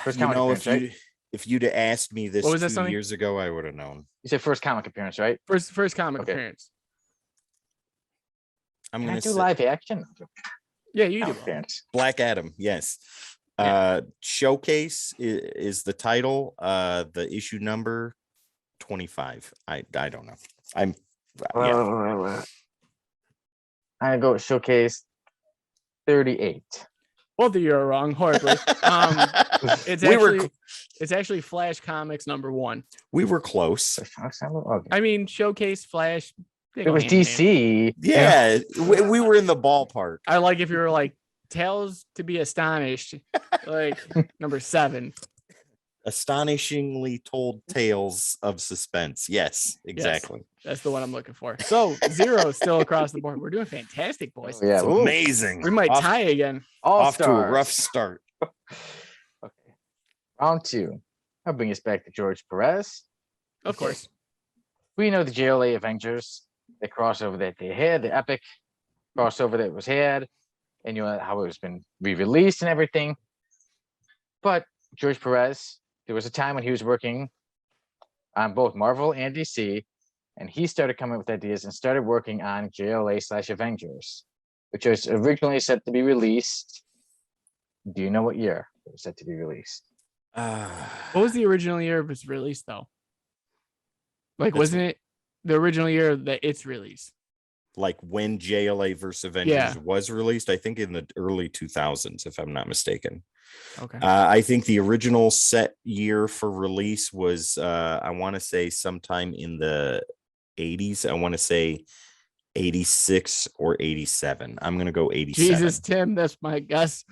First comic appearance, right? If you'd have asked me this 2 years ago, I would have known. You said first comic appearance, right? First comic appearance. I'm going to do live action. Yeah, you do. Appearance. Black Adam, yes. Showcase is the title. The issue number 25. I don't know. I'm go with Showcase 38. Both of you are wrong horribly. It's actually Flash Comics number 1. We were close. Okay. I mean, Showcase, Flash. It was DC. Yeah, we were in the ballpark. I like if you were like Tales to be Astonished, like number 7. Astonishingly told tales of suspense. Yes, exactly. Yes, that's the one I'm looking for. So 0 is still across the board. We're doing fantastic, boys. Oh, yeah, it's amazing. We might tie again. Off to a rough start. Okay. Round 2. I'll bring us back to George Perez. Of course. We know the JLA Avengers, the crossover that they had, the epic crossover that was had, and you know how it was been re-released and everything. But George Perez, there was a time when he was working on both Marvel and DC, and he started coming up with ideas and started working on JLA/Avengers, which was originally set to be released. Do you know what year it was set to be released? What was the original year of its release, though? Like, wasn't it the original year that it's released? Like when JLA versus Avengers was released, I think in the early 2000s, if I'm not mistaken. Okay. I think the original set year for release was, I want to say sometime in the 80s. I want to say 86 or 87. I'm going to go 87. Jesus, Tim, that's my guess.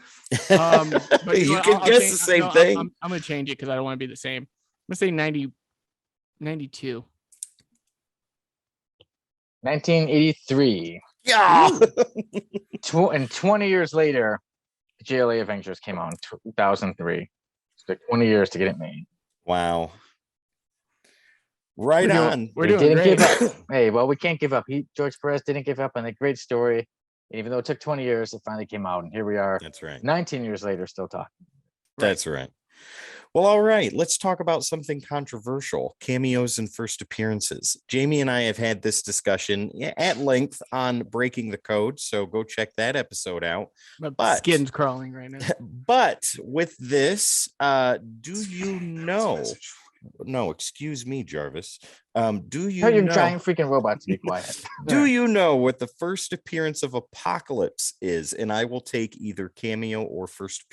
But you can guess the same thing. I'm going to change it because I don't want to be the same. I'm going to say 92. 1983. Yeah. And 20 years later, the JLA Avengers came out in 2003. It took 20 years to get it made. Wow. Right on. We're doing great. Give up. Hey, well, we can't give up. George Perez didn't give up on a great story. And even though it took 20 years, it finally came out. And here we are. That's right. 19 years later, still talking. That's right. Well, all right. Let's talk about something controversial: cameos and first appearances. Jamie and I have had this discussion at length on Breaking the Code, so go check that episode out. My skin's crawling right now. But with this, do you know? No, excuse me, Jarvis. Do you Tell your know? giant freaking robot to be quiet. Do you know what the first appearance of Apocalypse is? And I will take either cameo or first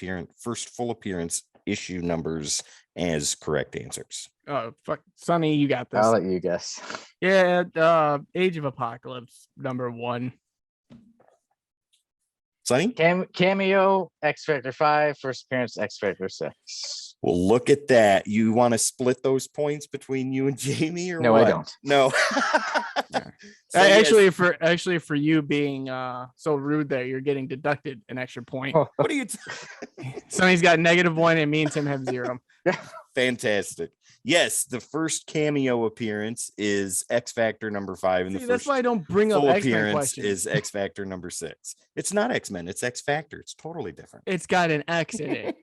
full appearance issue numbers as correct answers. Oh, fuck. Sonny, you got this. I'll let you guess. Yeah, Age of Apocalypse, number 1. Sonny? Cameo, X Factor 5, first appearance, X Factor 6. Well, look at that. You want to split those points between you and Jamie, or no, what? I don't. No. So actually, for you being so rude there, you're getting deducted an extra point. What are you? Sonny's got -1, and me and Tim have 0. Fantastic. Yes, the first cameo appearance is X Factor number 5, and the that's first why I don't bring up full X-Men appearance questions. is X Factor number 6. It's not X-Men, it's X Factor. It's totally different. It's got an X in it.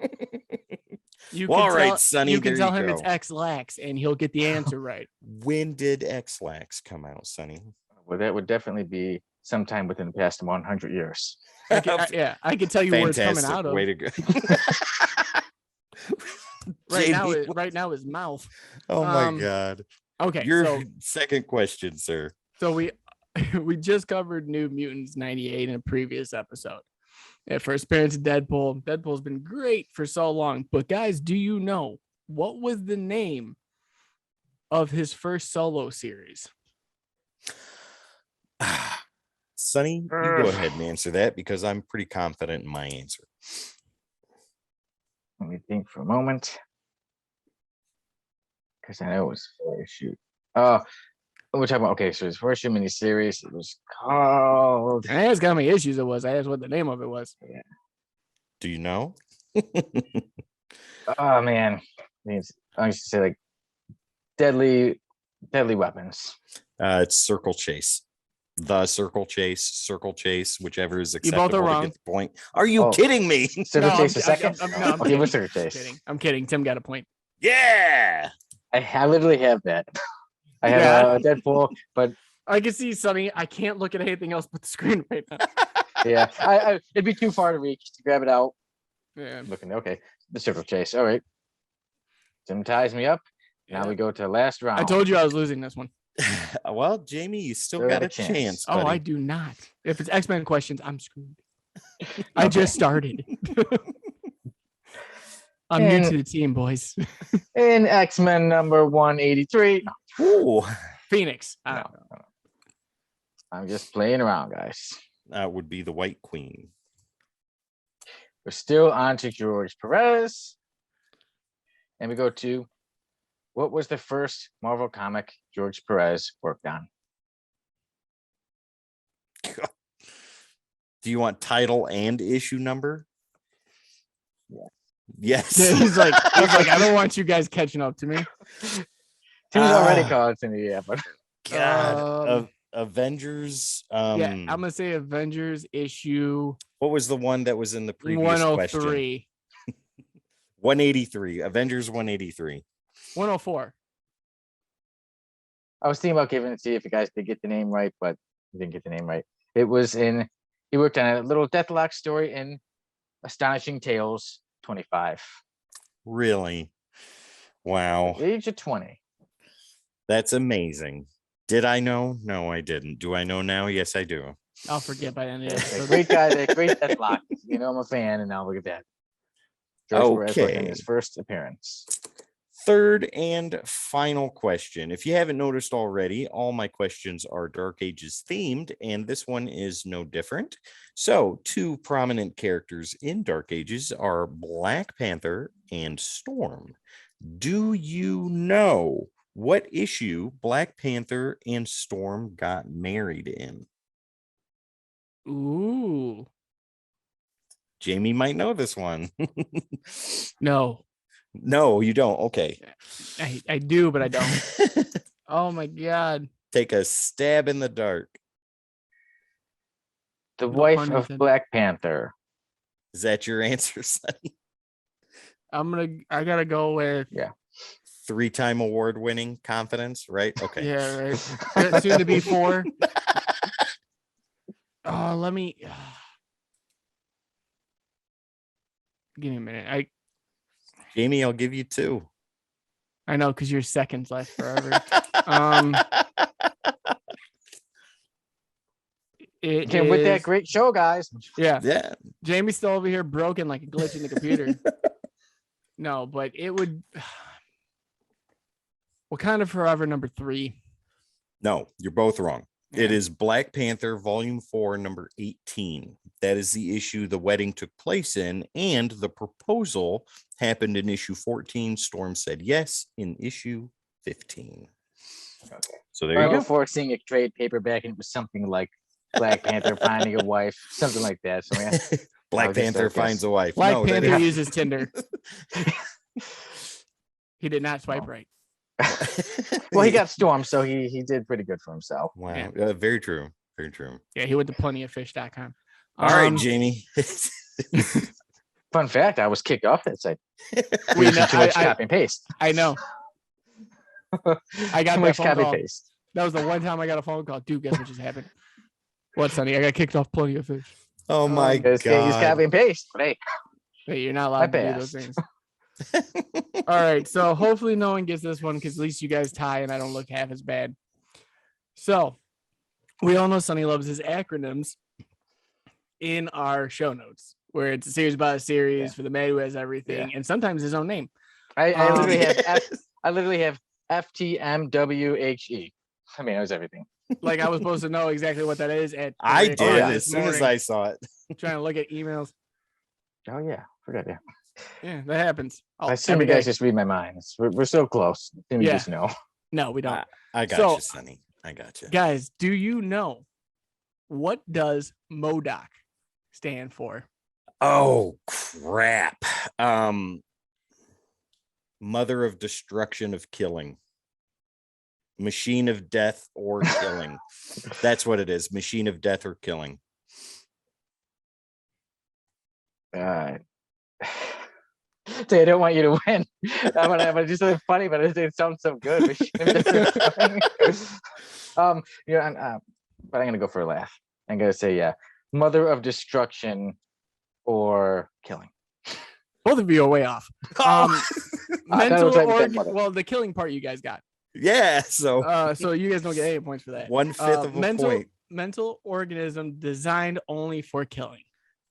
All right, Sonny. You can tell him go. it's X-Lax, and he'll get the answer right. When did X-Lax come out, Sonny? Well, that would definitely be sometime within the past 100 years. I can tell you where it's coming out of. Way to go. Right now, his mouth. Oh my God. Okay. Your second question, sir. So we just covered New Mutants 98 in a previous episode. At first appearance of Deadpool. Deadpool's been great for so long. But guys, do you know what was the name of his first solo series? Sonny, you go ahead and answer that because I'm pretty confident in my answer. Let me think for a moment. Because I know it was 4-issue. We're talking about, okay, so his first issue miniseries, it was called. I asked how many issues it was. I asked what the name of it was. Yeah. Do you know? Oh, man. I used to say like deadly weapons. It's Circle Chase. The Circle Chase, whichever is You both are acceptable to wrong. get the point. Are you kidding me? Circle Chase the second? I'm Okay, what's kidding. Circle Chase? I'm kidding. Tim got a point. Yeah. I literally have that. I have Deadpool, but I can see Sonny. I can't look at anything else but the screen right now. yeah, it'd be too far to reach to grab it out. Yeah. Looking, okay, the Circle Chase. All right. Tim ties me up. Now we go to the last round. I told you I was losing this one. Well, Jamie, you still Still got got a a chance. chance. Oh, buddy. I do not. If it's X-Men questions, I'm screwed. I just started. I'm new to the team, boys. In X-Men number 183. Ooh. Phoenix. No. I'm just playing around, guys. That would be the White Queen. We're still on to George Perez. And we go to, what was the first Marvel comic George Perez worked on? Do you want title and issue number? Yeah. Yes. He's like, I don't want you guys catching up to me. Tim's already called it to me, yeah, but God. Avengers. Yeah, I'm gonna say Avengers issue. What was the one that was in the previous 103. question? 183. Avengers 183. 104. I was thinking about giving it to you if you guys did get the name right, but you didn't get the name right. It was he worked on a little Deathlock story in Astonishing Tales 25. Really? Wow. Age of 20. That's amazing. Did I know? No, I didn't. Do I know now? Yes, I do. I'll forget by the end of the episode. Great guy, great Deathlock. You know I'm a fan, and now look at that. George Perez working his first appearance. Third and final question. If you haven't noticed already, all my questions are Dark Ages themed, and this one is no different. So, two prominent characters in Dark Ages are Black Panther and Storm. Do you know what issue Black Panther and Storm got married in? Ooh. Jamie might know this one. No. No, you don't. Okay. I do, but I don't. Oh my God. Take a stab in the dark. The wife of Black Panther. Is that your answer, Sonny? I gotta go with 3-time award winning confidence, right? Okay. Yeah, right. Soon to be 4. Oh, let me give me a minute. Jamie, I'll give you 2. I know because your seconds last forever. With that great show, guys. Yeah. Jamie's still over here broken like a glitch in the computer. No, but it would. Wakanda Forever number 3. No, you're both wrong. It is Black Panther Volume 4, number 18. That is the issue the wedding took place in, and the proposal happened in issue 14. Storm said yes in issue 15. Okay. So there you go. Before seeing a trade paperback, and it was something like Black Panther finding a wife, something like that. So yeah, Black Panther finds a wife. Black Panther uses Tinder. He did not swipe right. Well, he got Storm, so he did pretty good for himself. Wow. Yeah. Very true. Very true. Yeah, he went to plentyoffish.com. All right, Jamie. Fun fact, I was kicked off that site. We know, too much copy and paste. I know. I got too much copy and paste. That was the one time I got a phone call. Dude, guess what just happened? What, Sonny? I got kicked off Plenty of Fish. Oh my God. He's copy and paste. Hey, you're not allowed to do those things. All right, so hopefully no one gets this one because at least you guys tie and I don't look half as bad. So we all know Sonny loves his acronyms. in our show notes, where it's a series by a series for the man who has everything, and sometimes his own name. I literally have FTMWHE. I mean, it was everything. Like I was supposed to know exactly what that is. I did as soon as I saw it. Trying to look at emails. Oh yeah, forgot. Yeah, yeah, that happens. I assume you guys just read my minds. We're so close. You just know. No, we don't. I got you, Sonny. I got you, guys. Do you know what does MODOK stand for? Oh crap! Mother of destruction of killing. Machine of death or killing. That's what it is. Machine of death or killing. I don't want you to win. I'm gonna do something funny, but it sounds so good. But I'm gonna go for a laugh. I'm gonna say, Mother of destruction or killing. Both of you are way off. Mental or the killing part you guys got. Yeah, so you guys don't get any points for that. 1/5 of a point. Mental organism designed only for killing.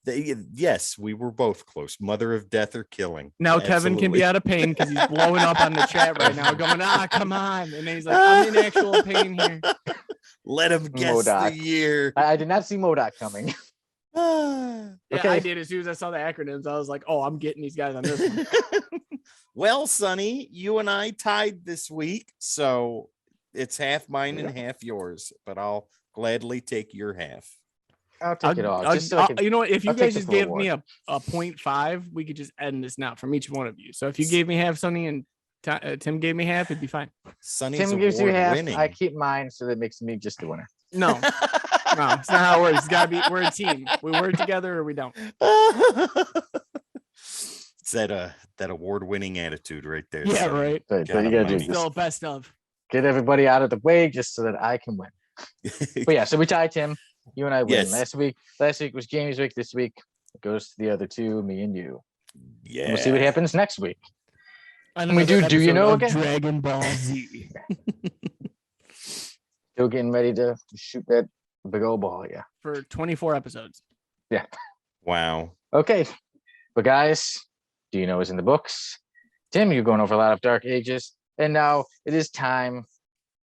Yes, we were both close. Mother of death or killing. Now Kevin can be out of pain because he's blowing up on the chat right now, going, come on. And then he's like, I'm in actual pain here. Let him guess the year. I did not see MODOK coming. Yeah, I did. As soon as I saw the acronyms, I was like, oh, I'm getting these guys on this one. Well, Sonny, you and I tied this week, so it's half mine and half yours, but I'll gladly take your half. I'll take it all. You know what? If you guys just gave me a 0.5, we could just end this now from each one of you. So if you gave me half, Sonny, and Tim gave me half, it'd be fine. Tim gives you half. Winning. I keep mine, so that makes me just the winner. No, no, it's not how it works. It's gotta be. We're a team. We work together, or we don't. It's that award-winning attitude right there. Yeah, right. But you gotta do still best of. Get everybody out of the way just so that I can win. But yeah, so we tied, Tim. You and I win. Yes. Last week was Jamie's week. This week it goes to the other two, me and you. Yeah. And we'll see what happens next week. And we do you know again? Dragon Ball Z. Still getting ready to shoot that big old ball, yeah. For 24 episodes. Yeah. Wow. Okay. But guys, do you know what's in the books? Tim, you're going over a lot of Dark Ages. And now it is time.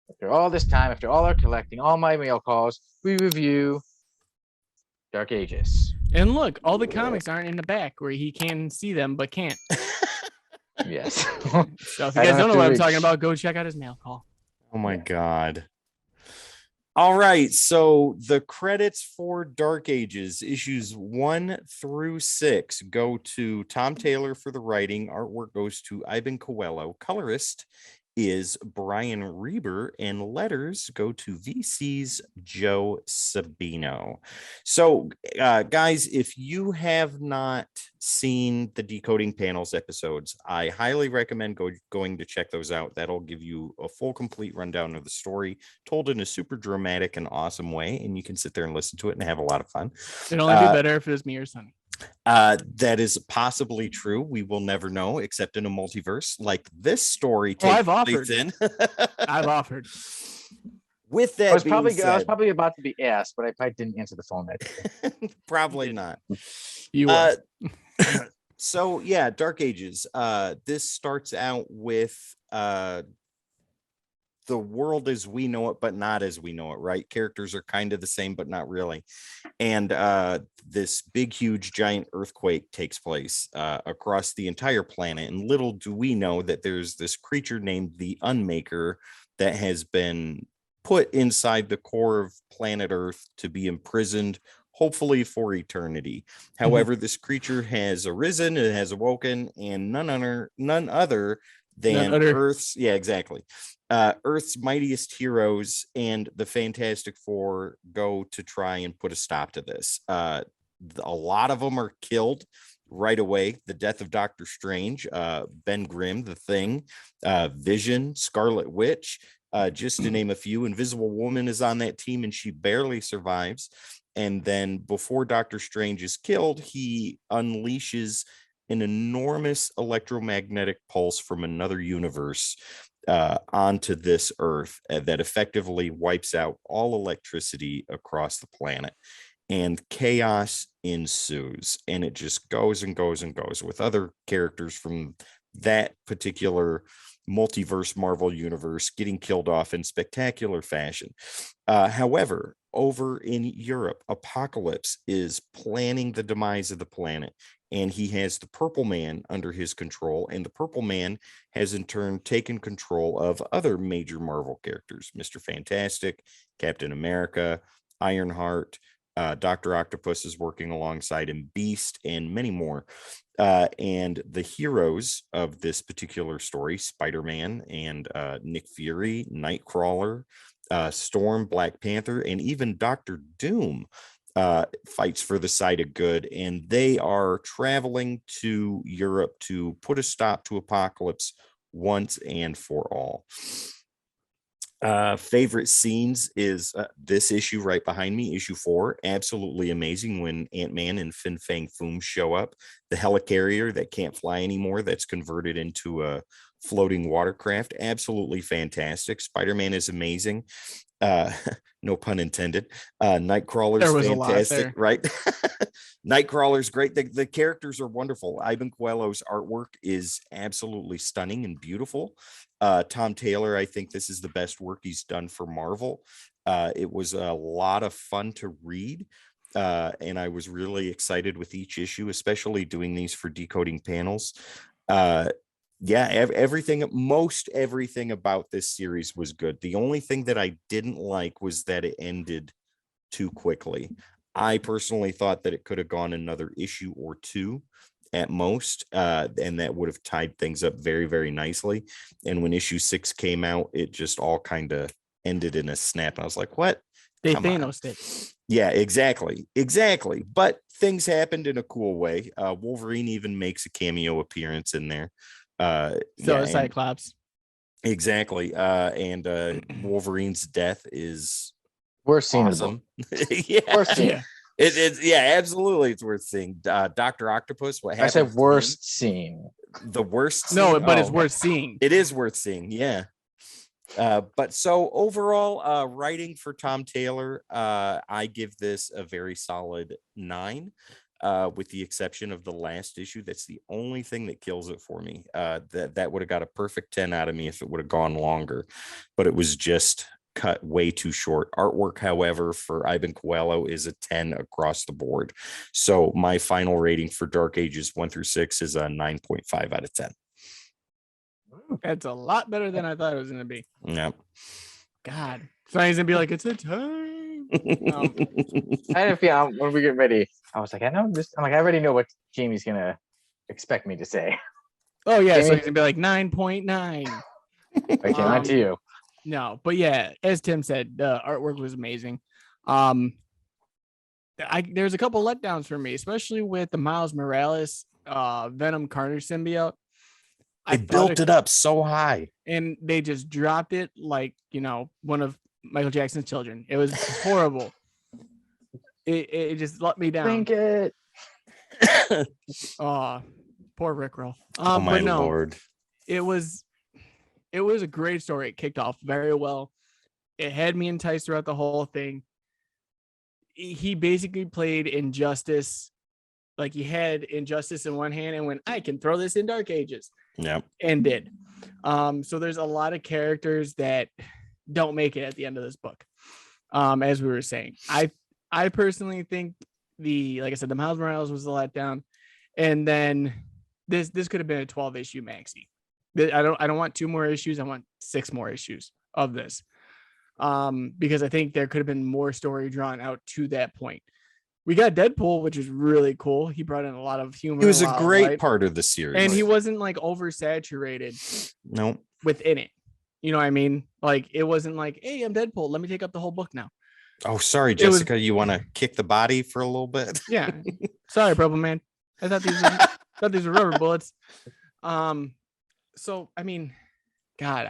After all this time, after all our collecting, all my mail calls, we review Dark Ages. And look, all the comics aren't in the back where he can see them but can't. Yes. So if you guys don't know what I'm talking about, go check out his mail call. Oh my God. All right. So the credits for Dark Ages issues 1 through 6 go to Tom Taylor for the writing. Artwork goes to Ivan Coelho. Colorist is Brian Reber, and letters go to VC's Joe Sabino. So, guys, if you have not seen the Decoding Panels episodes, I highly recommend going to check those out. That'll give you a full, complete rundown of the story, told in a super dramatic and awesome way, and you can sit there and listen to it and have a lot of fun. It'd only be better if it was me or Sonny. That is possibly true. We will never know, except in a multiverse like this story takes place in. I've offered. With that, I was probably about to be asked, but I probably didn't answer the phone that day. Probably not. You So yeah, Dark Ages. This starts out with the world as we know it, but not as we know it, right? Characters are kind of the same, but not really. And this big, huge, giant earthquake takes place across the entire planet. And little do we know that there's this creature named the Unmaker that has been put inside the core of planet Earth to be imprisoned, hopefully for eternity. However, this creature has arisen, it has awoken, and none other than Earth's, Earth's mightiest heroes and the Fantastic Four go to try and put a stop to this. A lot of them are killed right away. The death of Doctor Strange, Ben Grimm, the Thing, Vision, Scarlet Witch, just to name a few. Invisible Woman is on that team and she barely survives. And then before Doctor Strange is killed, he unleashes an enormous electromagnetic pulse from another universe onto this Earth that effectively wipes out all electricity across the planet. and chaos ensues, and it just goes and goes and goes with other characters from that particular multiverse Marvel universe getting killed off in spectacular fashion. However, over in Europe, Apocalypse is planning the demise of the planet, and he has the Purple Man under his control, and the Purple Man has in turn taken control of other major Marvel characters: Mr. Fantastic, Captain America, Ironheart, Dr. Octopus is working alongside him, Beast, and many more. And the heroes of this particular story, Spider-Man and Nick Fury, Nightcrawler, Storm, Black Panther, and even Doctor Doom fights for the side of good. And they are traveling to Europe to put a stop to Apocalypse once and for all. Favorite scenes is this issue right behind me, issue 4. Absolutely amazing when Ant-Man and Fin Fang Foom show up. The helicarrier that can't fly anymore, that's converted into a floating watercraft. Absolutely fantastic. Spider-Man is amazing. No pun intended. Nightcrawler's fantastic, right? Nightcrawler's great. The characters are wonderful. Ivan Coelho's artwork is absolutely stunning and beautiful. Tom Taylor, I think this is the best work he's done for Marvel. It was a lot of fun to read. And I was really excited with each issue, especially doing these for decoding panels. Most everything about this series was good. The only thing that I didn't like was that it ended too quickly. I personally thought that it could have gone another issue or 2 at most, and that would have tied things up very, very nicely. And when issue 6 came out, it just all kind of ended in a snap. I was like, what? They Thanos'd it. Yeah, exactly. But things happened in a cool way. Wolverine even makes a cameo appearance in there. Cyclops. Exactly. And Wolverine's death is worst scene awesome. Yeah. Worst scene. Yeah. It's absolutely, it's worth seeing. Dr. Octopus, what happened? I said worst scene. The worst scene? No, but it's worth seeing. It is worth seeing, yeah. But so overall, writing for Tom Taylor, I give this a very solid 9. With the exception of the last issue. That's the only thing that kills it for me. That would have got a perfect 10 out of me if it would have gone longer, but it was just cut way too short. Artwork, however, for Ivan Coelho is a 10 across the board. So my final rating for Dark Ages 1 through 6 is a 9.5 out of 10. That's a lot better than I thought it was going to be. Yeah. God. So he's going to be like, it's a time. I had a feeling when we get ready, I was like, I know this. I'm like, I already know what Jamie's gonna expect me to say. Oh yeah, Jamie? so he's gonna be like 9.9. I came on to you. No, but yeah, as Tim said, the artwork was amazing. There's a couple letdowns for me, especially with the Miles Morales Venom Carnage symbiote. They built it up so high, and they just dropped it like, one of Michael Jackson's children. It was horrible. It just let me down. Think it. Oh, poor Rickroll. Oh my Lord. It was a great story. It kicked off very well. It had me enticed throughout the whole thing. He basically played Injustice. Like he had Injustice in one hand and went, I can throw this in Dark Ages. Yeah. And did. So there's a lot of characters that don't make it at the end of this book. As we were saying, I personally think like I said, the Miles Morales was the letdown, and then this could have been a 12-issue maxi. I don't want 2 more issues. I want 6 more issues of this, because I think there could have been more story drawn out to that point. We got Deadpool, which is really cool. He brought in a lot of humor. He was a great part of the series, and he wasn't like oversaturated. No, within it. You know what I mean? Like, it wasn't like, hey, I'm Deadpool, let me take up the whole book now. Oh, sorry, Jessica. You want to kick the body for a little bit? Yeah. Sorry, Purple Man. I thought these were rubber bullets. So, I mean, God,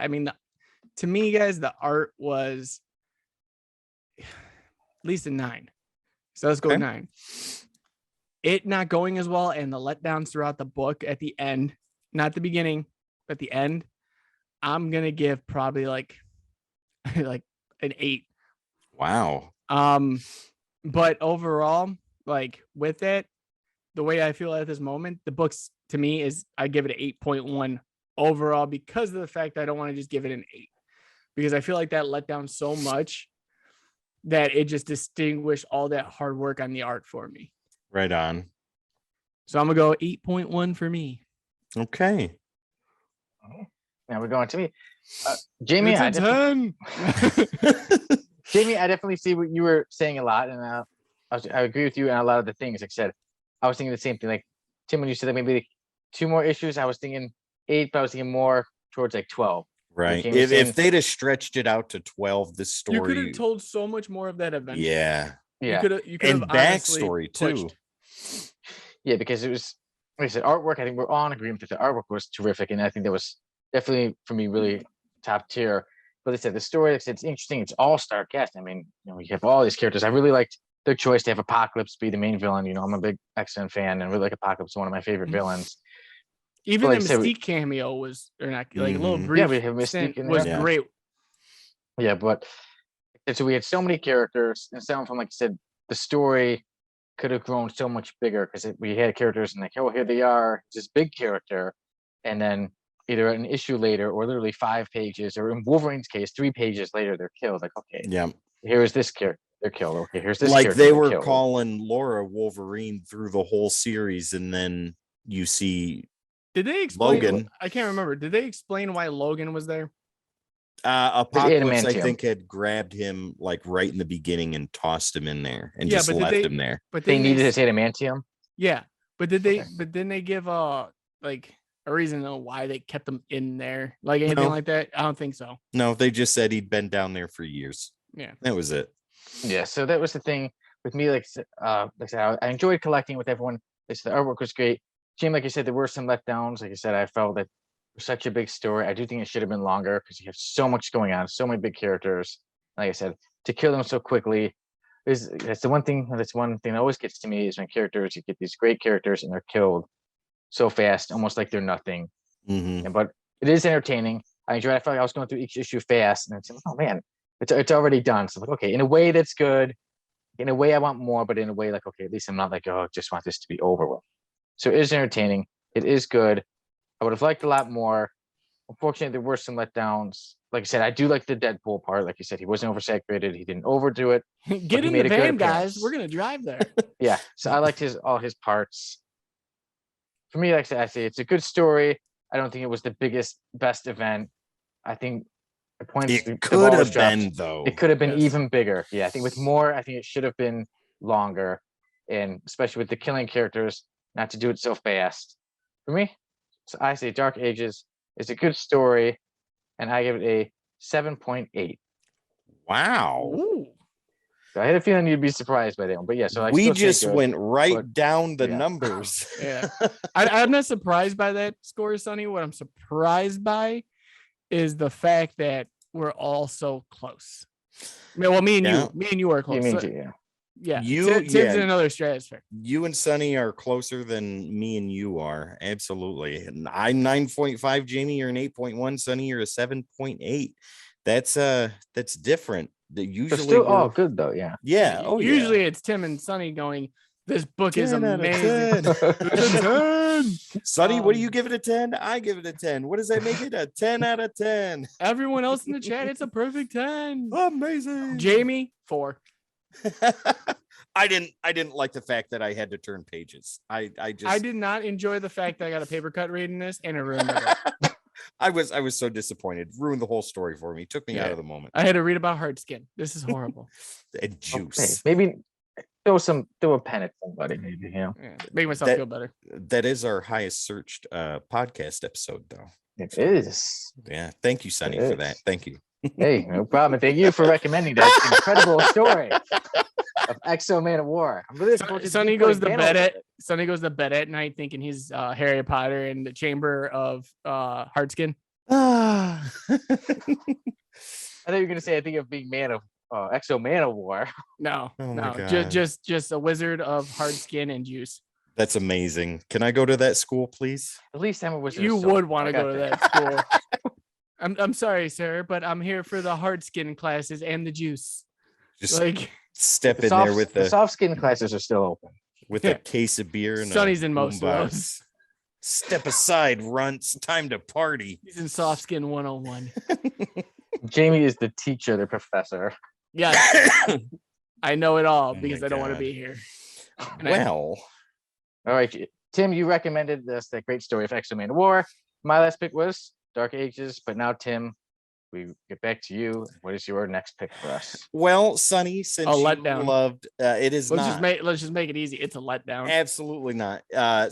to me, guys, the art was at least a 9. So let's go 9. It not going as well, and the letdowns throughout the book at the end, not the beginning, but the end, I'm gonna give probably like an 8. Wow. But overall, like with it, the way I feel at this moment, the books to me is I give it an 8.1 overall because of the fact that I don't want to just give it an 8 because I feel like that let down so much that it just distinguished all that hard work on the art for me. Right on. So I'm gonna go 8.1 for me. Okay. Now we're going to me. Jamie, It's a 10. Jamie, I definitely see what you were saying a lot, and I agree with you on a lot of the things. Like I said, I was thinking the same thing. Like Tim, when you said that maybe like 2 more issues, I was thinking 8, but I was thinking more towards like 12. Right. Jamie was saying- If they'd have stretched it out to 12, this story. You could have told so much more of that adventure. Yeah. Yeah, You could And have honestly backstory too. pushed. yeah, because it was, like I said, artwork. I think we're all in agreement that the artwork was terrific, and I think that was definitely for me really top tier. But they said the story, like I said, it's interesting. It's all-star cast. I mean, you have all these characters. I really liked their choice to have Apocalypse be the main villain. I'm a big X-Men fan, and really like Apocalypse, one of my favorite villains. Even Like the I said, Mystique cameo was, or not like a little Mhm. brief Yeah, we have Mystique stint in was there. Yeah. great. Yeah, but and so we had so many characters, and some from, like I said, the story could have grown so much bigger because we had characters and like, oh, here they are, this big character, and then either an issue later or literally 5 pages, or in Wolverine's case, 3 pages later, they're killed. Like, okay, Yeah. here's this character, they're killed. Okay, here's this Like character, they they're were killed. calling Laura Wolverine through the whole series, and then you see Did they explain? Logan. I can't remember. Did they explain why Logan was there? Apocalypse, I adamantium. think, had grabbed him like right in the beginning and tossed him in there and Yeah, just but did left they- him there. But They didn't needed s- his adamantium. Yeah, but did they? Okay. But didn't they give like a reason on why they kept him in there, like anything No. like that? I don't think so. No, they just said he'd been down there for years. Yeah. That was it. Yeah, so that was the thing with me. Like I said, I enjoyed collecting with everyone. They said the artwork was great. Jim, like you said, there were some letdowns. Like I said, I felt that it was such a big story. I do think it should have been longer because you have so much going on, so many big characters. Like I said, to kill them so quickly that's one thing that always gets to me is when characters, you get these great characters and they're killed so fast, almost like they're nothing. Mhm. But it is entertaining. I enjoyed it. I felt like I was going through each issue fast, and it's like, oh man, it's already done. So like, okay, in a way that's good. In a way I want more, but in a way like, okay, at least I'm not like, oh, I just want this to be over with. So it is entertaining. It is good. I would have liked a lot more. Unfortunately, there were some letdowns. Like I said, I do like the Deadpool part. Like you said, he wasn't oversaturated. He didn't overdo it. Get he in made the a good van, appearance. guys. We're gonna drive there. Yeah. So I liked all his parts. For me, like I say, it's a good story. I don't think it was the best event. I think the points the It ball could was have dropped. been though. It could have been Yes. even bigger. Yeah, I think with more, I think it should have been longer, and especially with the killing characters, not to do it so fast. For me, so I say Dark Ages is a good story, and I give it a 7.8. Wow. Ooh. So I had a feeling you'd be surprised by that one, but yeah. So I We still say just good, went right but- down the yeah. numbers. Yeah. I'm not surprised by that score, Sonny. What I'm surprised by is the fact that we're all so close. Well, me and Yeah. you are close. You mean So- yeah? yeah. Tim's yeah. in another stratosphere. You and Sonny are closer than me and you are. Absolutely. And I'm 9.5, Jamie, you're an 8.1, Sonny, you're a 7.8. That's different. They're Usually still all we're- good though. Yeah. Yeah. Oh, Usually yeah. it's Tim and Sonny going, this book is 10 out of amazing. 10. It's a 10. Sonny, what do you Um, give it a 10? I give it a 10. What does that make it? A 10 out of 10. Everyone else in the chat, it's a perfect 10. Amazing. Jamie, 4. I didn't like the fact that I had to turn pages. I did not enjoy the fact that I got a paper cut reading this and it ruined my book. I was so disappointed. Ruined the whole story for me. Took me out Yeah. of the moment. I had to read about hard skin. This is horrible. And Okay, juice. maybe throw a pen at somebody. Maybe Yeah, make myself That- feel better. That is our highest searched podcast episode, though. It is. Yeah. Thank you, Sonny, It for that. is. Thank you. Hey, no problem. Thank you for recommending that incredible story of Exo Man of War. I'm really looking forward to Sonny doing goes to panels bed with at it. Sonny goes to bed at night thinking he's Harry Potter in the chamber of hard skin. Ah. I thought you were gonna say I think of being man of Exo Man of War. No, Oh my no, God. just a wizard of hard skin and juice. That's amazing. Can I go to that school, please? At least I'm a wizard. You of Sword. would want I to go got to that. that school. I'm sorry, sir, but I'm here for the hard skin classes and the juice. Just Like Step The in there with the the soft skin classes are still open. with a case of beer and Sonny's a in most of boombox. those. Step aside, runts. Time to party. He's in soft skin 101. Jamie is the teacher, the professor. Yes, I know it all Oh because my I don't want to God. be here. Well, All right, Tim, you recommended that great story of X-Men War. My last pick was Dark Ages, but now Tim, we get back to you. What is your next pick for us? well, Sonny, since A you letdown. loved it is Let's not just make it easy. It's a letdown. absolutely not.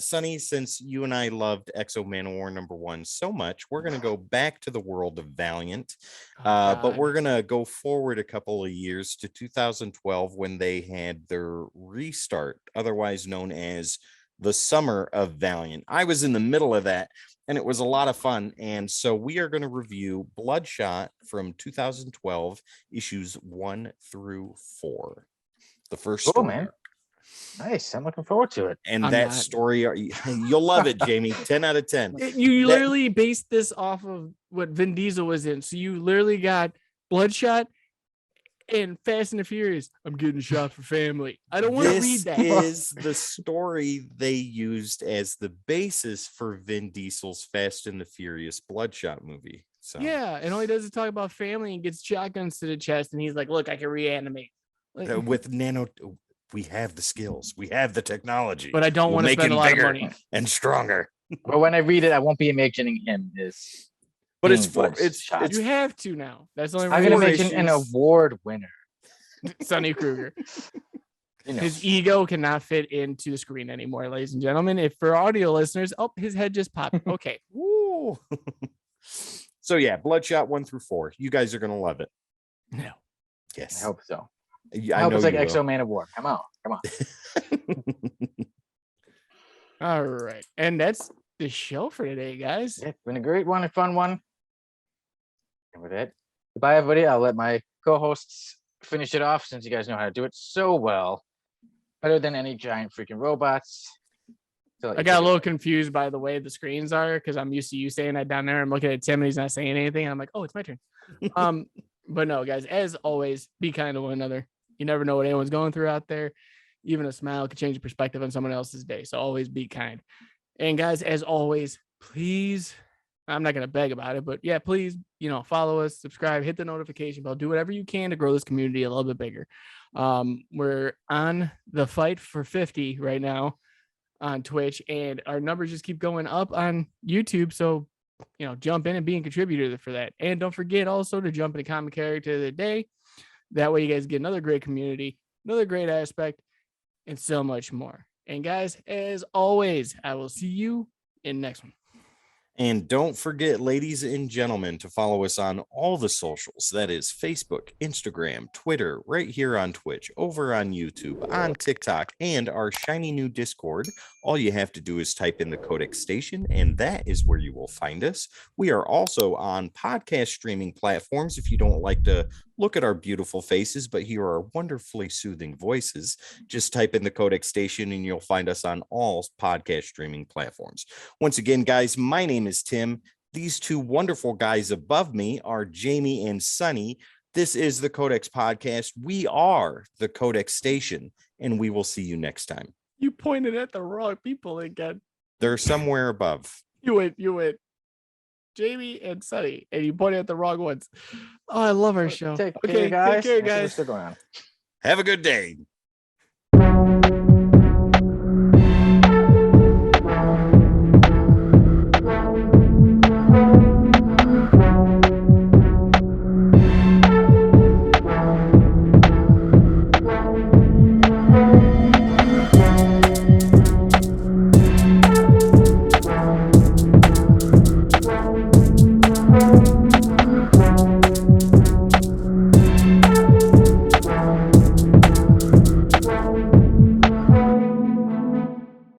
Sonny, since you and I loved Exo Manowar #1 so much, we're gonna go back to the world of Valiant. But God. we're gonna go forward a couple of years to 2012 when they had their restart, otherwise known as the Summer of Valiant. I was in the middle of that, and it was a lot of fun. And so we are going to review Bloodshot from 2012, issues 1 through 4. The first Cool, story. man. Nice. I'm looking forward to it. And I'm that not. story, you'll love it, Jamie. 10 out of 10. You That- literally based this off of what Vin Diesel was in. So you literally got Bloodshot and Fast and the Furious. I'm getting shot for family. I don't want to read This that. is the story they used as the basis for Vin Diesel's Fast and the Furious Bloodshot movie. So Yeah, and all he does is talk about family and gets shotguns to the chest, and he's like, "Look, I can reanimate." Like, with nano, we have the skills, we have the technology, but I don't We'll want to make spend a him lot of bigger money. and stronger. But when I read it, I won't be imagining him as. But it's being for it's Bloodshot. You have to now. That's the only I'm reason. gonna four mention an issues. award winner. Sonny Kruger. You know, His ego cannot fit into the screen anymore, ladies and gentlemen. If for audio listeners, oh, his head just popped. Okay. Woo. So yeah, Bloodshot 1 through 4. You guys are gonna love it. No. I Yes, hope so. I I hope know it's like you will. Exo Man of War. Come on. All right. And that's the show for today, guys. Yeah, it's been a great one, a fun one. And with that, goodbye, everybody. I'll let my co-hosts finish it off since you guys know how to do it so well. Better than any giant freaking robots. So I got a little confused by the way the screens are because I'm used to you saying that down there. I'm looking at Tim and he's not saying anything. And I'm like, oh, it's my turn. But no, guys, as always, be kind to one another. You never know what anyone's going through out there. Even a smile can change the perspective on someone else's day. So always be kind. And guys, as always, please, I'm not going to beg about it, but yeah, please, follow us, subscribe, hit the notification bell, do whatever you can to grow this community a little bit bigger. We're on the fight for 50 right now on Twitch, and our numbers just keep going up on YouTube. So, jump in and be a contributor for that. And don't forget also to jump in the common character of the day. That way you guys get another great community, another great aspect, and so much more. And guys, as always, I will see you in the next one. And don't forget, ladies and gentlemen, to follow us on all the socials. That is Facebook, Instagram, Twitter, right here on Twitch, over on YouTube, on TikTok, and our shiny new Discord. All you have to do is type in the Codex Station, and that is where you will find us. We are also on podcast streaming platforms if you don't like to look at our beautiful faces, but hear our wonderfully soothing voices. Just type in the Codex Station, and you'll find us on all podcast streaming platforms. Once again, guys, my name is Tim. These two wonderful guys above me are Jamie and Sonny. This is the Codex Podcast. We are the Codex Station, and we will see you next time. You pointed at the wrong people again. They're somewhere above. You went Jamie and Sonny, and you pointed at the wrong ones. Oh, I love our show. Take care, guys. Take care, I see what's guys. still going on. Have a good day.